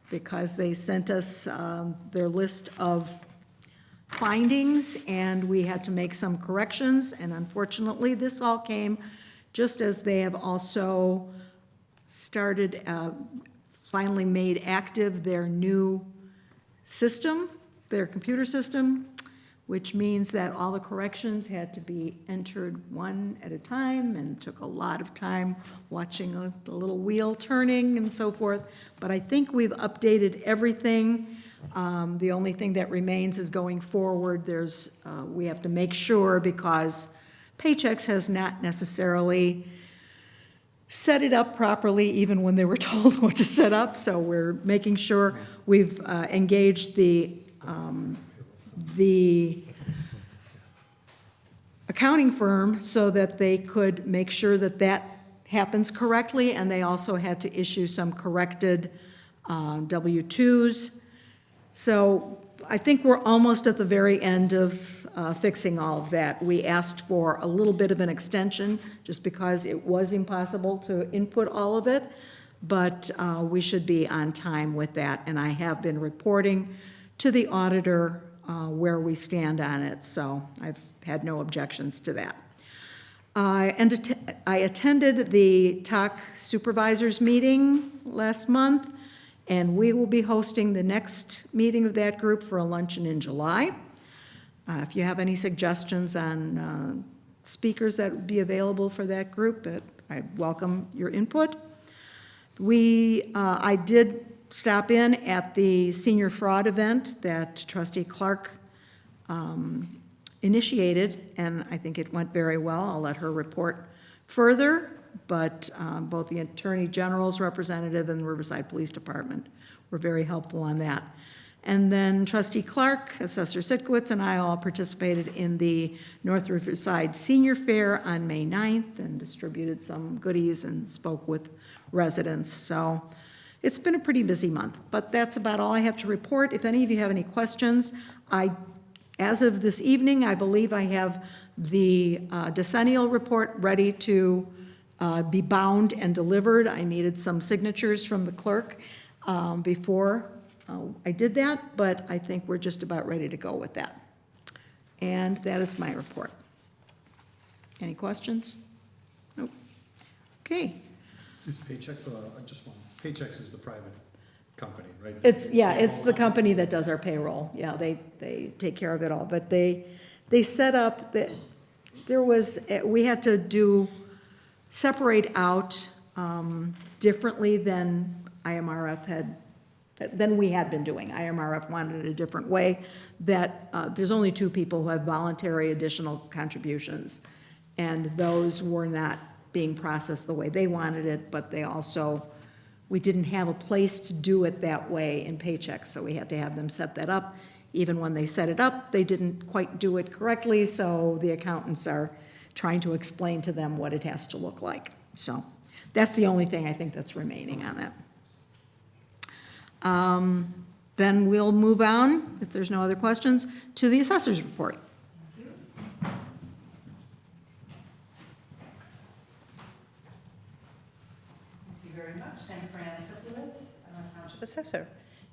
because they sent us their list of findings, and we had to make some corrections, and unfortunately, this all came just as they have also started, finally made active their new system, their computer system, which means that all the corrections had to be entered one at a time, and took a lot of time watching the little wheel turning and so forth. But I think we've updated everything. The only thing that remains is going forward, we have to make sure, because Paychex has not necessarily set it up properly, even when they were told what to set up, so we're making sure we've engaged the accounting firm so that they could make sure that that happens correctly, and they also had to issue some corrected W-2s. So I think we're almost at the very end of fixing all of that. We asked for a little bit of an extension, just because it was impossible to input all of it, but we should be on time with that, and I have been reporting to the auditor where we stand on it, so I've had no objections to that. And I attended the TAC supervisors meeting last month, and we will be hosting the next meeting of that group for a luncheon in July. If you have any suggestions on speakers that would be available for that group, I welcome your input. I did stop in at the senior fraud event that Trustee Clark initiated, and I think it went very well. I'll let her report further, but both the Attorney General's representative and the Riverside Police Department were very helpful on that. And then Trustee Clark, Assessor Sitkowitz, and I all participated in the North Riverside Senior Fair on May 9th and distributed some goodies and spoke with residents. So it's been a pretty busy month, but that's about all I have to report. If any of you have any questions, as of this evening, I believe I have the decennial report ready to be bound and delivered. I needed some signatures from the clerk before I did that, but I think we're just about ready to go with that. And that is my report. Any questions? Nope. Okay. Is Paychex, just one, Paychex is the private company, right? It's the company that does our payroll. Yeah, they take care of it all. But they set up that we had to separate out differently than than we had been doing. IMRF wanted it a different way, that there's only 2 people who have voluntary additional contributions, and those were not being processed the way they wanted it, but we didn't have a place to do it that way in Paychex, so we had to have them set that up. Even when they set it up, they didn't quite do it correctly, so the accountants are trying to explain to them what it has to look like. So that's the only thing I think that's remaining on that. Then we'll move on, if there's no other questions, to the assessor's report. Thank you very much. I'm Fran Siplowitz. I'm a Township Assessor,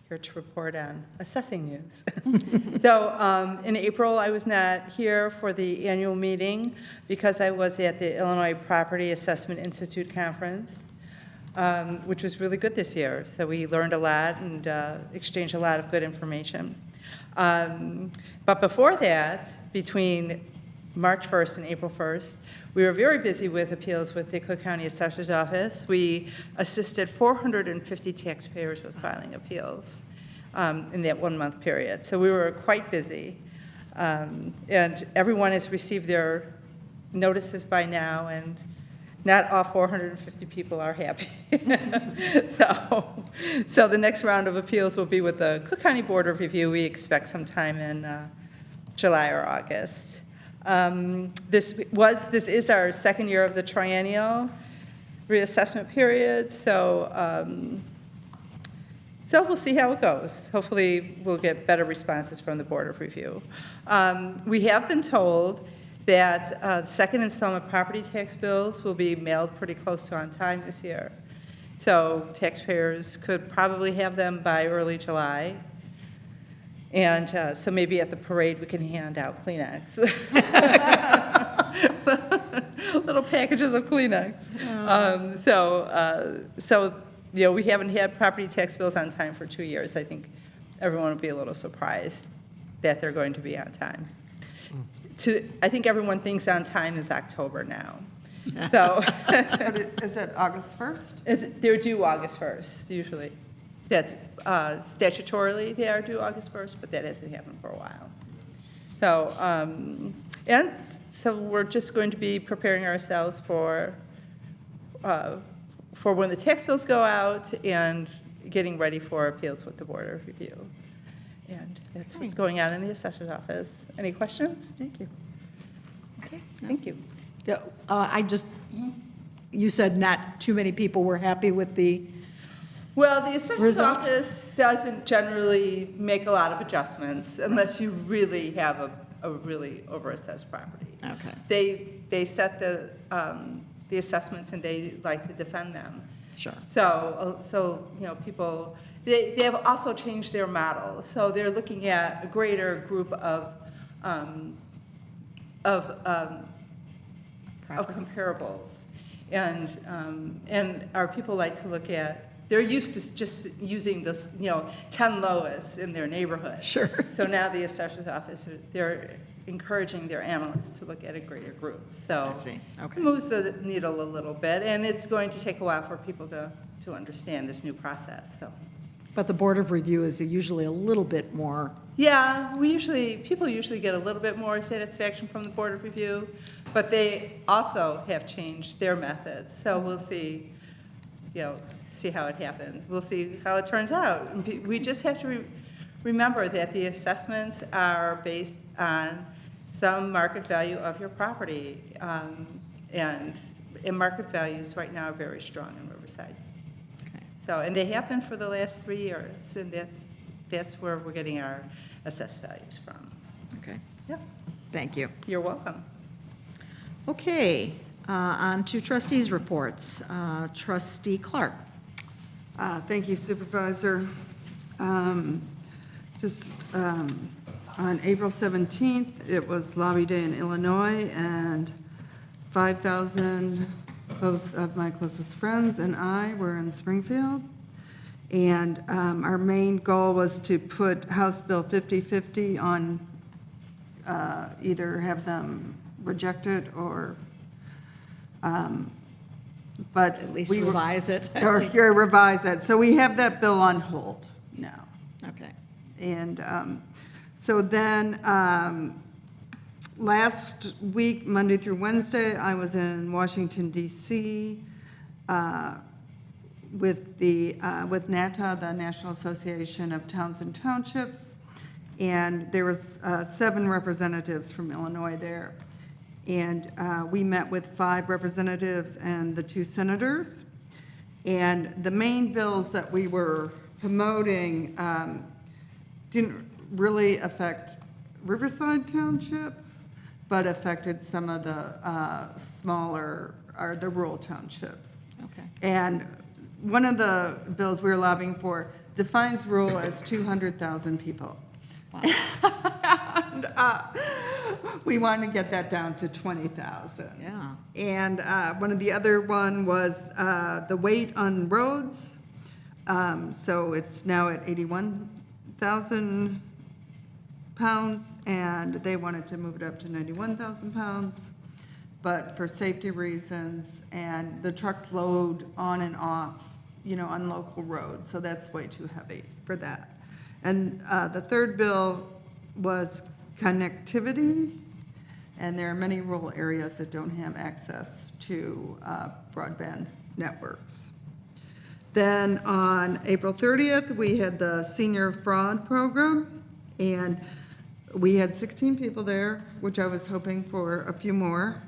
here to report on assessing news. So in April, I was not here for the annual meeting because I was at the Illinois Property Assessment Institute Conference, which was really good this year. So we learned a lot and exchanged a lot of good information. But before that, between March 1st and April 1st, we were very busy with appeals with the Cook County Assessor's Office. We assisted 450 taxpayers with filing appeals in that 1-month period. So we were quite busy. And everyone has received their notices by now, and not all 450 people are happy. So the next round of appeals will be with the Cook County Board of Review. We expect sometime in July or August. This is our second year of the triennial reassessment period, so we'll see how it goes. Hopefully, we'll get better responses from the Board of Review. We have been told that second installment property tax bills will be mailed pretty close to on time this year. So taxpayers could probably have them by early July. And so maybe at the parade, we can hand out Kleenex. Little packages of Kleenex. So we haven't had property tax bills on time for 2 years. I think everyone will be a little surprised that they're going to be on time. I think everyone thinks on time is October now. So Is it August 1st? they're due August 1st, usually. That's statutorily they are due August 1st, but that hasn't happened for a while. So we're just going to be preparing ourselves for when the tax bills go out and getting ready for appeals with the Board of Review. And that's what's going on in the assessor's office. Any questions? Thank you. Okay, thank you. You said not too many people were happy with the Well, the assessor's results? office doesn't generally make a lot of adjustments unless you really have a really overassessed property. Okay, They set the assessments and they like to defend them. sure. So, you know, people, they have also changed their model. So they're looking at a greater group of comparables. And our people like to look at, they're used to just using this, you know, 10 lowest in their neighborhood. Sure. So now the assessor's office, they're encouraging their analysts to look at a greater group. So I see. Okay. it moves the needle a little bit, and it's going to take a while for people to understand this new process, so. But the Board of Review is usually a little bit more, Yeah, people usually get a little bit more satisfaction from the Board of Review, but they also have changed their methods. So we'll see, you know, see how it happens. We'll see how it turns out. We just have to remember that the assessments are based on some market value of your property. And market values right now are very strong in Riverside. okay. So, and they have been for the last 3 years, and that's where we're getting our assessed values from. Okay, Yep, thank you. you're welcome. Okay, on to trustees' reports. Trustee Clark. Thank you, Supervisor. On April 17th, it was Lobby Day in Illinois, and 5,000 of my closest friends and I were in Springfield. And our main goal was to put House Bill 5050 on, either have them rejected or, but At least we were- revise it. or revise it. So we have that bill on hold now. Okay, And so then, last week, Monday through Wednesday, I was in Washington DC with NATA, the National Association of Towns and Townships, and there was 7 representatives from Illinois there. And we met with 5 representatives and the 2 senators. And the main bills that we were promoting didn't really affect Riverside Township, but affected some of the smaller, or the rural townships. okay. And one of the bills we were lobbying for defines rural as 200,000 people. Wow. And we wanted to get that down to 20,000. Yeah, And one of the other one was the weight on roads. So it's now at 81,000 pounds, and they wanted to move it up to 91,000 pounds. But for safety reasons, and the trucks load on and off, you know, on local roads, so that's way too heavy for that. And the third bill was connectivity, and there are many rural areas that don't have access to broadband networks. Then on April 30th, we had the senior fraud program, and we had 16 people there, which I was hoping for a few more.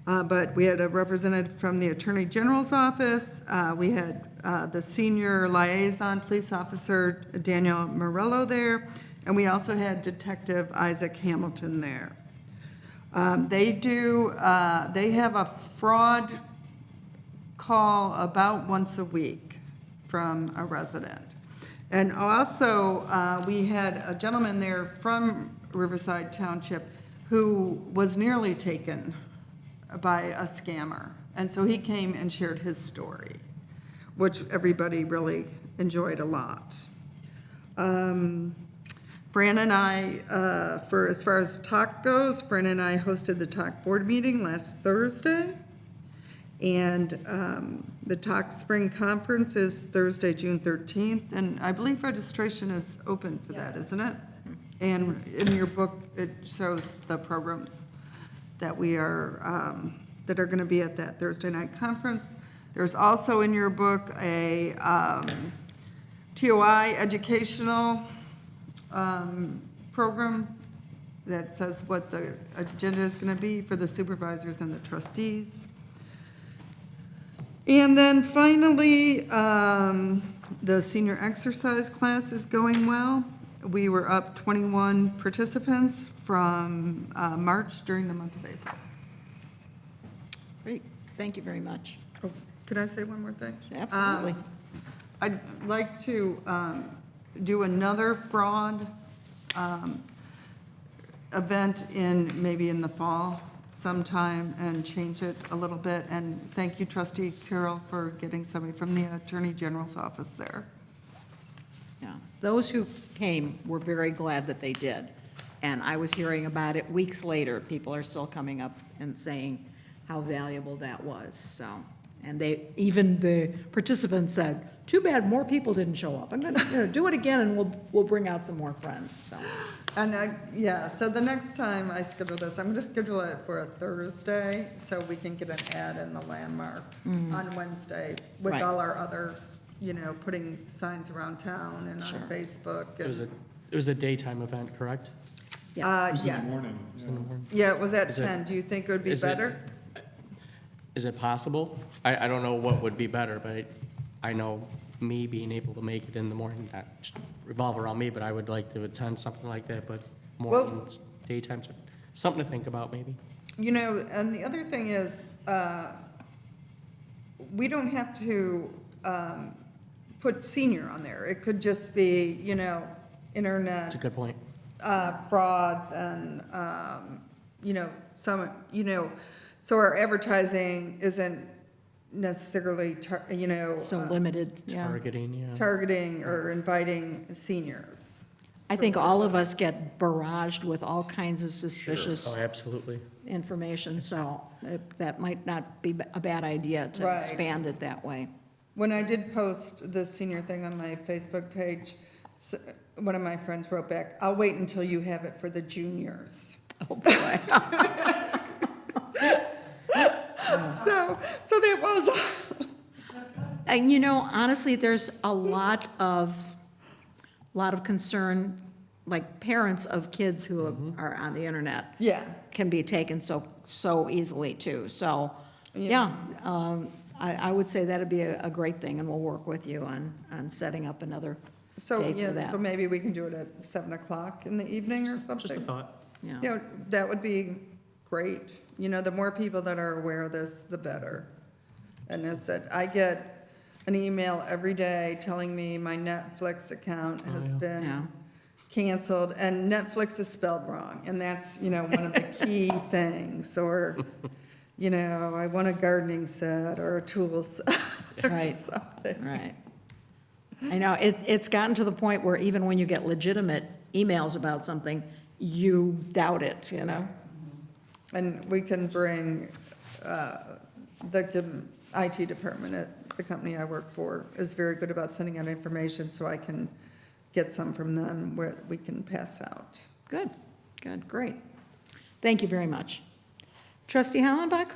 But we had a representative from the Attorney General's office. We had the senior liaison police officer, Daniel Morello, there, and we also had Detective Isaac Hamilton there. They have a fraud call about once a week from a resident. And also, we had a gentleman there from Riverside Township who was nearly taken by a scammer. And so he came and shared his story, which everybody really enjoyed a lot. Fran and I, as far as talk goes, Fran and I hosted the talk board meeting last Thursday. And the talk spring conference is Thursday, June 13th. And I believe registration is open for that, isn't it? And in your book, it shows the programs that we are, that are going to be at that Thursday night conference. There's also in your book a TOI educational program that says what the agenda is going to be for the supervisors and the trustees. And then finally, the senior exercise class is going well. we were up 21 participants from March during the month of April. Great, thank you very much. Oh, could I say one more thing? Absolutely. I'd like to do another fraud event maybe in the fall sometime and change it a little bit. And thank you, Trustee Carroll, for getting somebody from the Attorney General's office there. Yeah, those who came were very glad that they did. And I was hearing about it weeks later. People are still coming up and saying how valuable that was, so. And even the participants said, too bad more people didn't show up. I'm gonna do it again and we'll bring out some more friends, so. And so the next time I schedule this, I'm gonna schedule it for a Thursday so we can get an ad in the Landmark on Wednesday with Right. all our other, putting signs around town and Sure. on Facebook. It was a daytime event, correct? Yes. Morning. Yeah, it was at Is it- 10. Do you think it would be is it- better? Is it possible? I don't know what would be better, but I know me being able to make it in the morning, not revolve around me, but I would like to attend something like that, but mornings, daytime, something to think about maybe. And the other thing is, we don't have to put senior on there. It could just be, internet. It's a good point. Frauds and, so our advertising isn't necessarily, So limited, yeah. Targeting, yeah. targeting or inviting seniors. I think all of us get barraged with all kinds of suspicious Oh, absolutely. information, so that might not be a bad idea to Right. expand it that way. When I did post the senior thing on my Facebook page, one of my friends wrote back, "I'll wait until you have it for the juniors." Oh, boy. So that was, And honestly, there's a lot of concern, like parents of kids who are on the internet yeah. can be taken so easily too. So, yeah, I would say that'd be a great thing, and we'll work with you on setting up another So, day for that. so maybe we can do it at 7 o'clock in the evening or something? Just a thought. Yeah. That would be great. The more people that are aware of this, the better. And as I said, I get an email every day telling me my Netflix account has Yeah. been canceled, and Netflix is spelled wrong, and that's, one of the key things, or, I want a gardening set or a tool set or Right. something. Right. I know, it's gotten to the point where even when you get legitimate emails about something, you doubt it. And we can bring, the IT department at the company I work for is very good about sending out information, so I can get some from them where we can pass out. Good, great. Thank you very much. Trustee Hollenbach?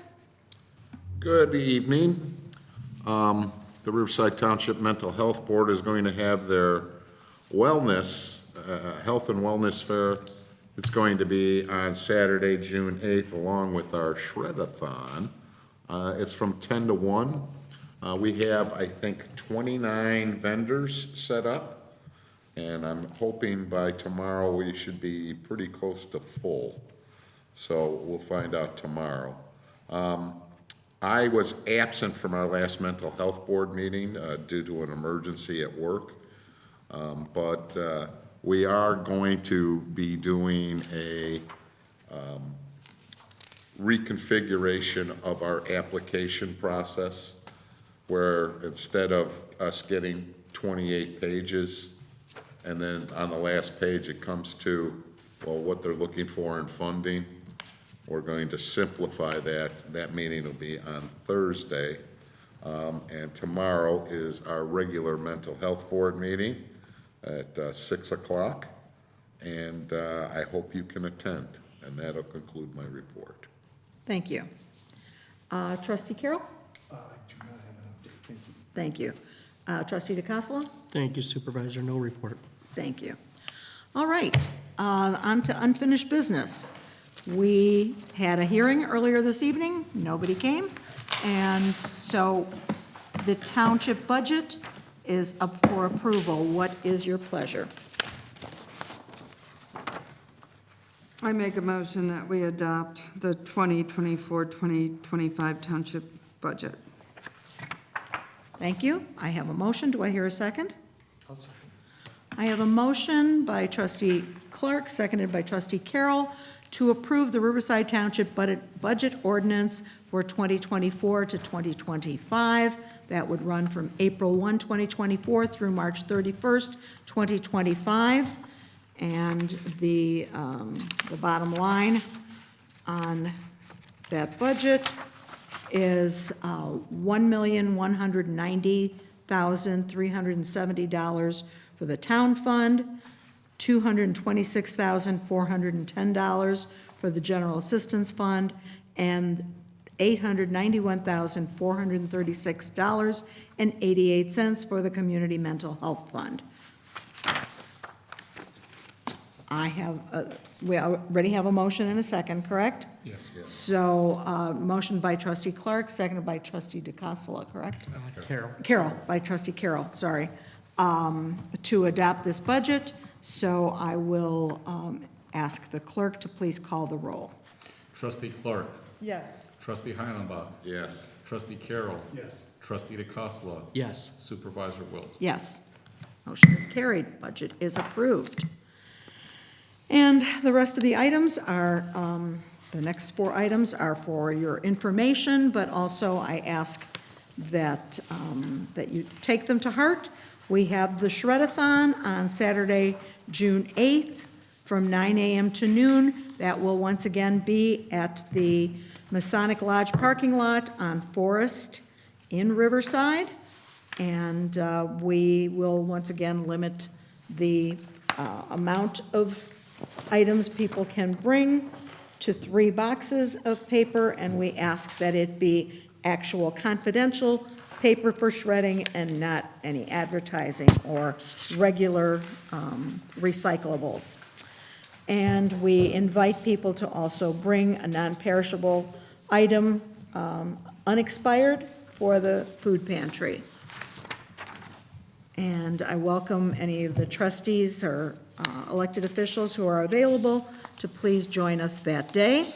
Good evening. The Riverside Township Mental Health Board is going to have their wellness, health and wellness fair. It's going to be on Saturday, June 8th, along with our Shred-a-thon. It's from 10 to 1. We have, I think, 29 vendors set up, and I'm hoping by tomorrow we should be pretty close to full. So we'll find out tomorrow. I was absent from our last mental health board meeting due to an emergency at work. But we are going to be doing a reconfiguration of our application process, where instead of us getting 28 pages, and then on the last page it comes to, well, what they're looking for in funding, we're going to simplify that. That meeting will be on Thursday. And tomorrow is our regular mental health board meeting at 6 o'clock. And I hope you can attend. And that'll conclude my report. Thank you. Trustee Carroll? I do not have an update, thank you. Thank you. Trustee DeCassola? Thank you, Supervisor. No report. Thank you. All right, on to unfinished business. We had a hearing earlier this evening, nobody came, and so the township budget is up for approval. What is your pleasure? I make a motion that we adopt the 2024-2025 township budget. Thank you. I have a motion. Do I hear a second? I have a motion by trustee Clark, seconded by trustee Carroll, to approve the Riverside Township budget ordinance for 2024 to 2025. That would run from April 1, 2024 through March 31st, 2025. And the bottom line on that budget is $1,190,370 for the town fund, $226,410 for the general assistance fund, and $891,436.88 for the community mental health fund. We already have a motion and a second, correct? Yes. So, motion by trustee Clark, seconded by trustee DeCassola, correct? Carol. Carroll, by trustee Carroll, sorry, to adopt this budget. So I will ask the clerk to please call the roll. Trustee Clark. Yes. Trustee Heilenbach. Yes. Trustee Carroll. Yes. Trustee DeCosta. Yes. Supervisor Wilt. Yes. Motion is carried. Budget is approved. And the rest of the items are, the next 4 items are for your information, but also I ask that, that you take them to heart. We have the Shred-a-thon on Saturday, June 8th from 9 a.m. to noon. That will once again be at the Masonic Lodge parking lot on Forest in Riverside. And we will once again limit the amount of items people can bring to 3 boxes of paper, and we ask that it be actual confidential paper for shredding and not any advertising or regular recyclables. And we invite people to also bring a non-perishable item, unexpired, for the food pantry. And I welcome any of the trustees or elected officials who are available to please join us that day.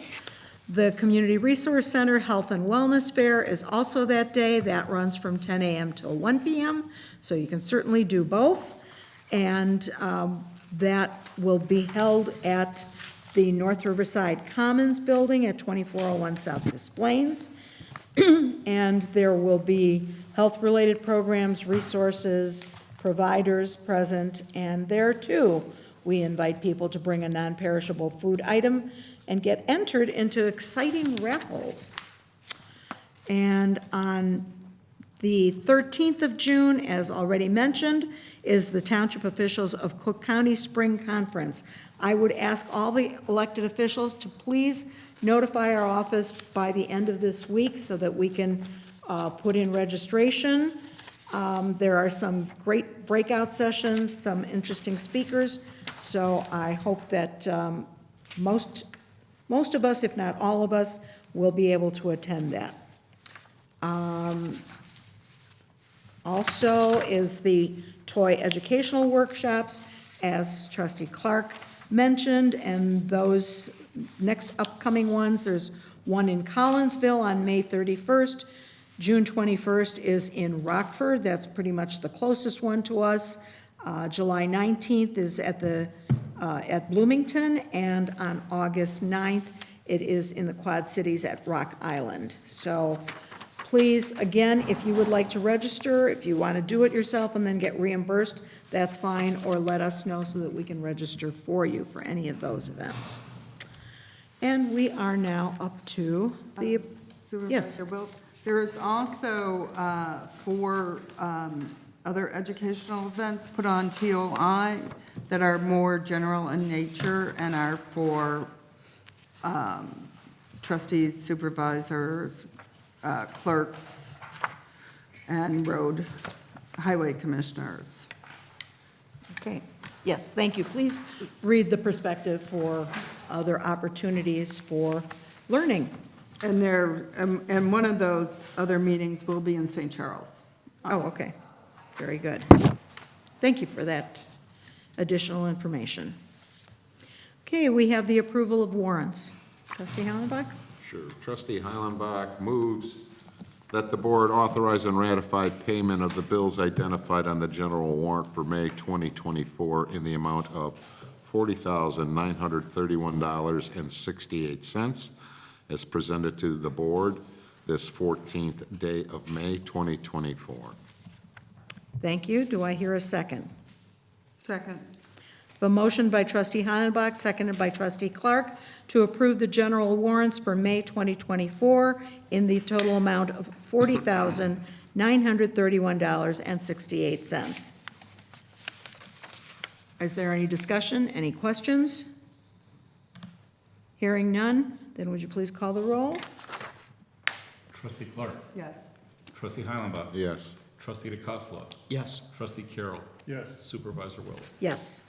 The Community Resource Center Health and Wellness Fair is also that day. That runs from 10 a.m. till 1 p.m., so you can certainly do both. And that will be held at the North Riverside Commons Building at 2401 South Des Plaines. And there will be health-related programs, resources, providers present, and there too, we invite people to bring a non-perishable food item and get entered into exciting raffles. And on the 13th of June, as already mentioned, is the Township Officials of Cook County Spring Conference. I would ask all the elected officials to please notify our office by the end of this week so that we can put in registration. There are some great breakout sessions, some interesting speakers, so I hope that most of us, if not all of us, will be able to attend that. Also is the toy educational workshops, as trustee Clark mentioned, and those next upcoming ones, there's one in Collinsville on May 31st. June 21st is in Rockford. That's pretty much the closest one to us. July 19th is at Bloomington, and on August 9th, it is in the Quad Cities at Rock Island. So please, again, if you would like to register, if you want to do it yourself and then get reimbursed, that's fine, or let us know so that we can register for you for any of those events. And we are now up to the, Supervisor Wilt, there is also 4 other educational events put on TOI that are more general in nature and are for trustees, supervisors, clerks, and road highway commissioners. okay, yes, thank you. Please read the perspective for other opportunities for learning. And and one of those other meetings will be in St. Charles. Oh, okay, very good. Thank you for that additional information. Okay, we have the approval of warrants. Trustee Hollenbach? Sure. Trustee Heilenbach moves that the board authorize and ratify payment of the bills identified on the general warrant for May 2024 in the amount of $40,931.68 as presented to the board this 14th day of May 2024. Thank you. Do I hear a second? Second. A motion by trustee Heilenbach, seconded by trustee Clark, to approve the general warrants for May 2024 in the total amount of $40,931.68. Is there any discussion, any questions? Hearing none, then would you please call the roll? Trustee Clark. Yes. Trustee Heilenbach. Yes. Trustee DeCosta. Yes. Trustee Carroll. Yes. Supervisor Wilt. Yes.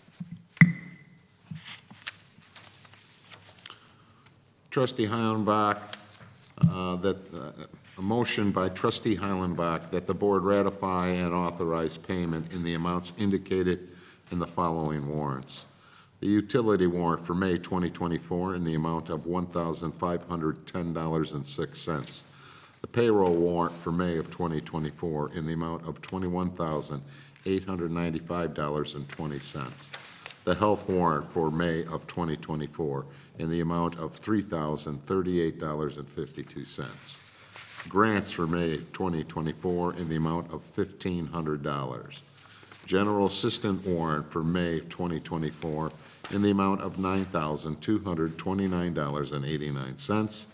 Trustee Heilenbach, a motion by trustee Heilenbach that the board ratify and authorize payment in the amounts indicated in the following warrants. The utility warrant for May 2024 in the amount of $1,510.06. The payroll warrant for May of 2024 in the amount of $21,895.20. The health warrant for May of 2024 in the amount of $3,038.52. Grants for May of 2024 in the amount of $1,500. General assistant warrant for May of 2024 in the amount of $9,229.89.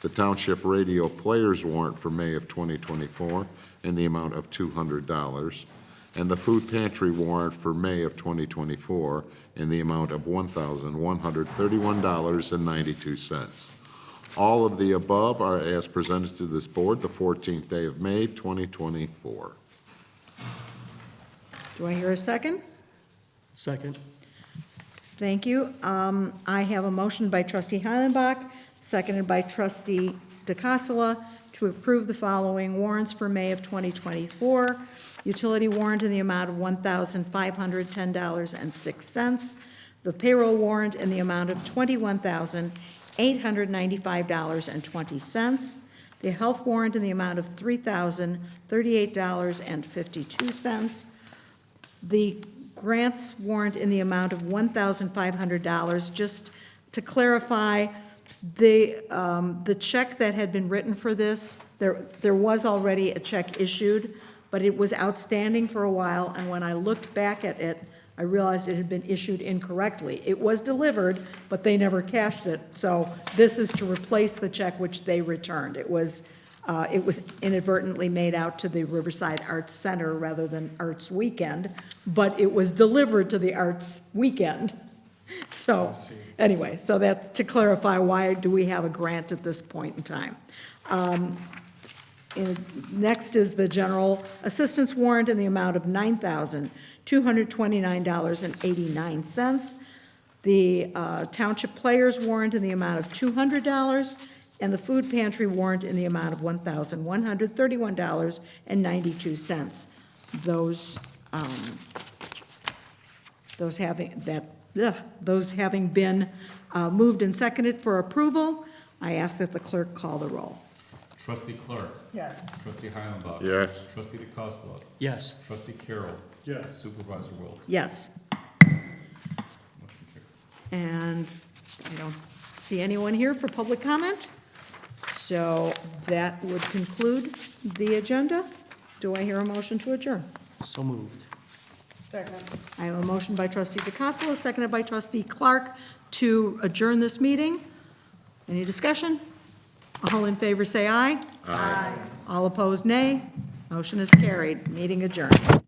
The Township Radio Players warrant for May of 2024 in the amount of $200. And the food pantry warrant for May of 2024 in the amount of $1,131.92. All of the above are as presented to this board the 14th day of May, 2024. Do I hear a second? Second. Thank you. I have a motion by trustee Heilenbach, seconded by trustee DeCassola, to approve the following warrants for May of 2024. Utility warrant in the amount of $1,510.06. The payroll warrant in the amount of $21,895.20. The health warrant in the amount of $3,038.52. The grants warrant in the amount of $1,500. Just to clarify, the check that had been written for this, there was already a check issued, but it was outstanding for a while, and when I looked back at it, I realized it had been issued incorrectly. It was delivered, but they never cashed it, so this is to replace the check which they returned. It was inadvertently made out to the Riverside Arts Center rather than Arts Weekend, but it was delivered to the Arts Weekend. So, anyway, so that's to clarify why do we have a grant at this point in time. Next is the general assistance warrant in the amount of $9,229.89. The township players warrant in the amount of $200, and the food pantry warrant in the amount of $1,131.92. Those having been moved and seconded for approval, I ask that the clerk call the roll. Trustee Clark. Yes. Trustee Heilenbach. Yes. Trustee DeCosta. Yes. Trustee Carroll. Yes. Supervisor Wilt. Yes. Motion carried. And I don't see anyone here for public comment, so that would conclude the agenda. Do I hear a motion to adjourn? So moved. Second. I have a motion by trustee DeCassola, seconded by trustee Clark, to adjourn this meeting. Any discussion? All in favor, say aye. Aye. All opposed, nay. Motion is carried. Meeting adjourned.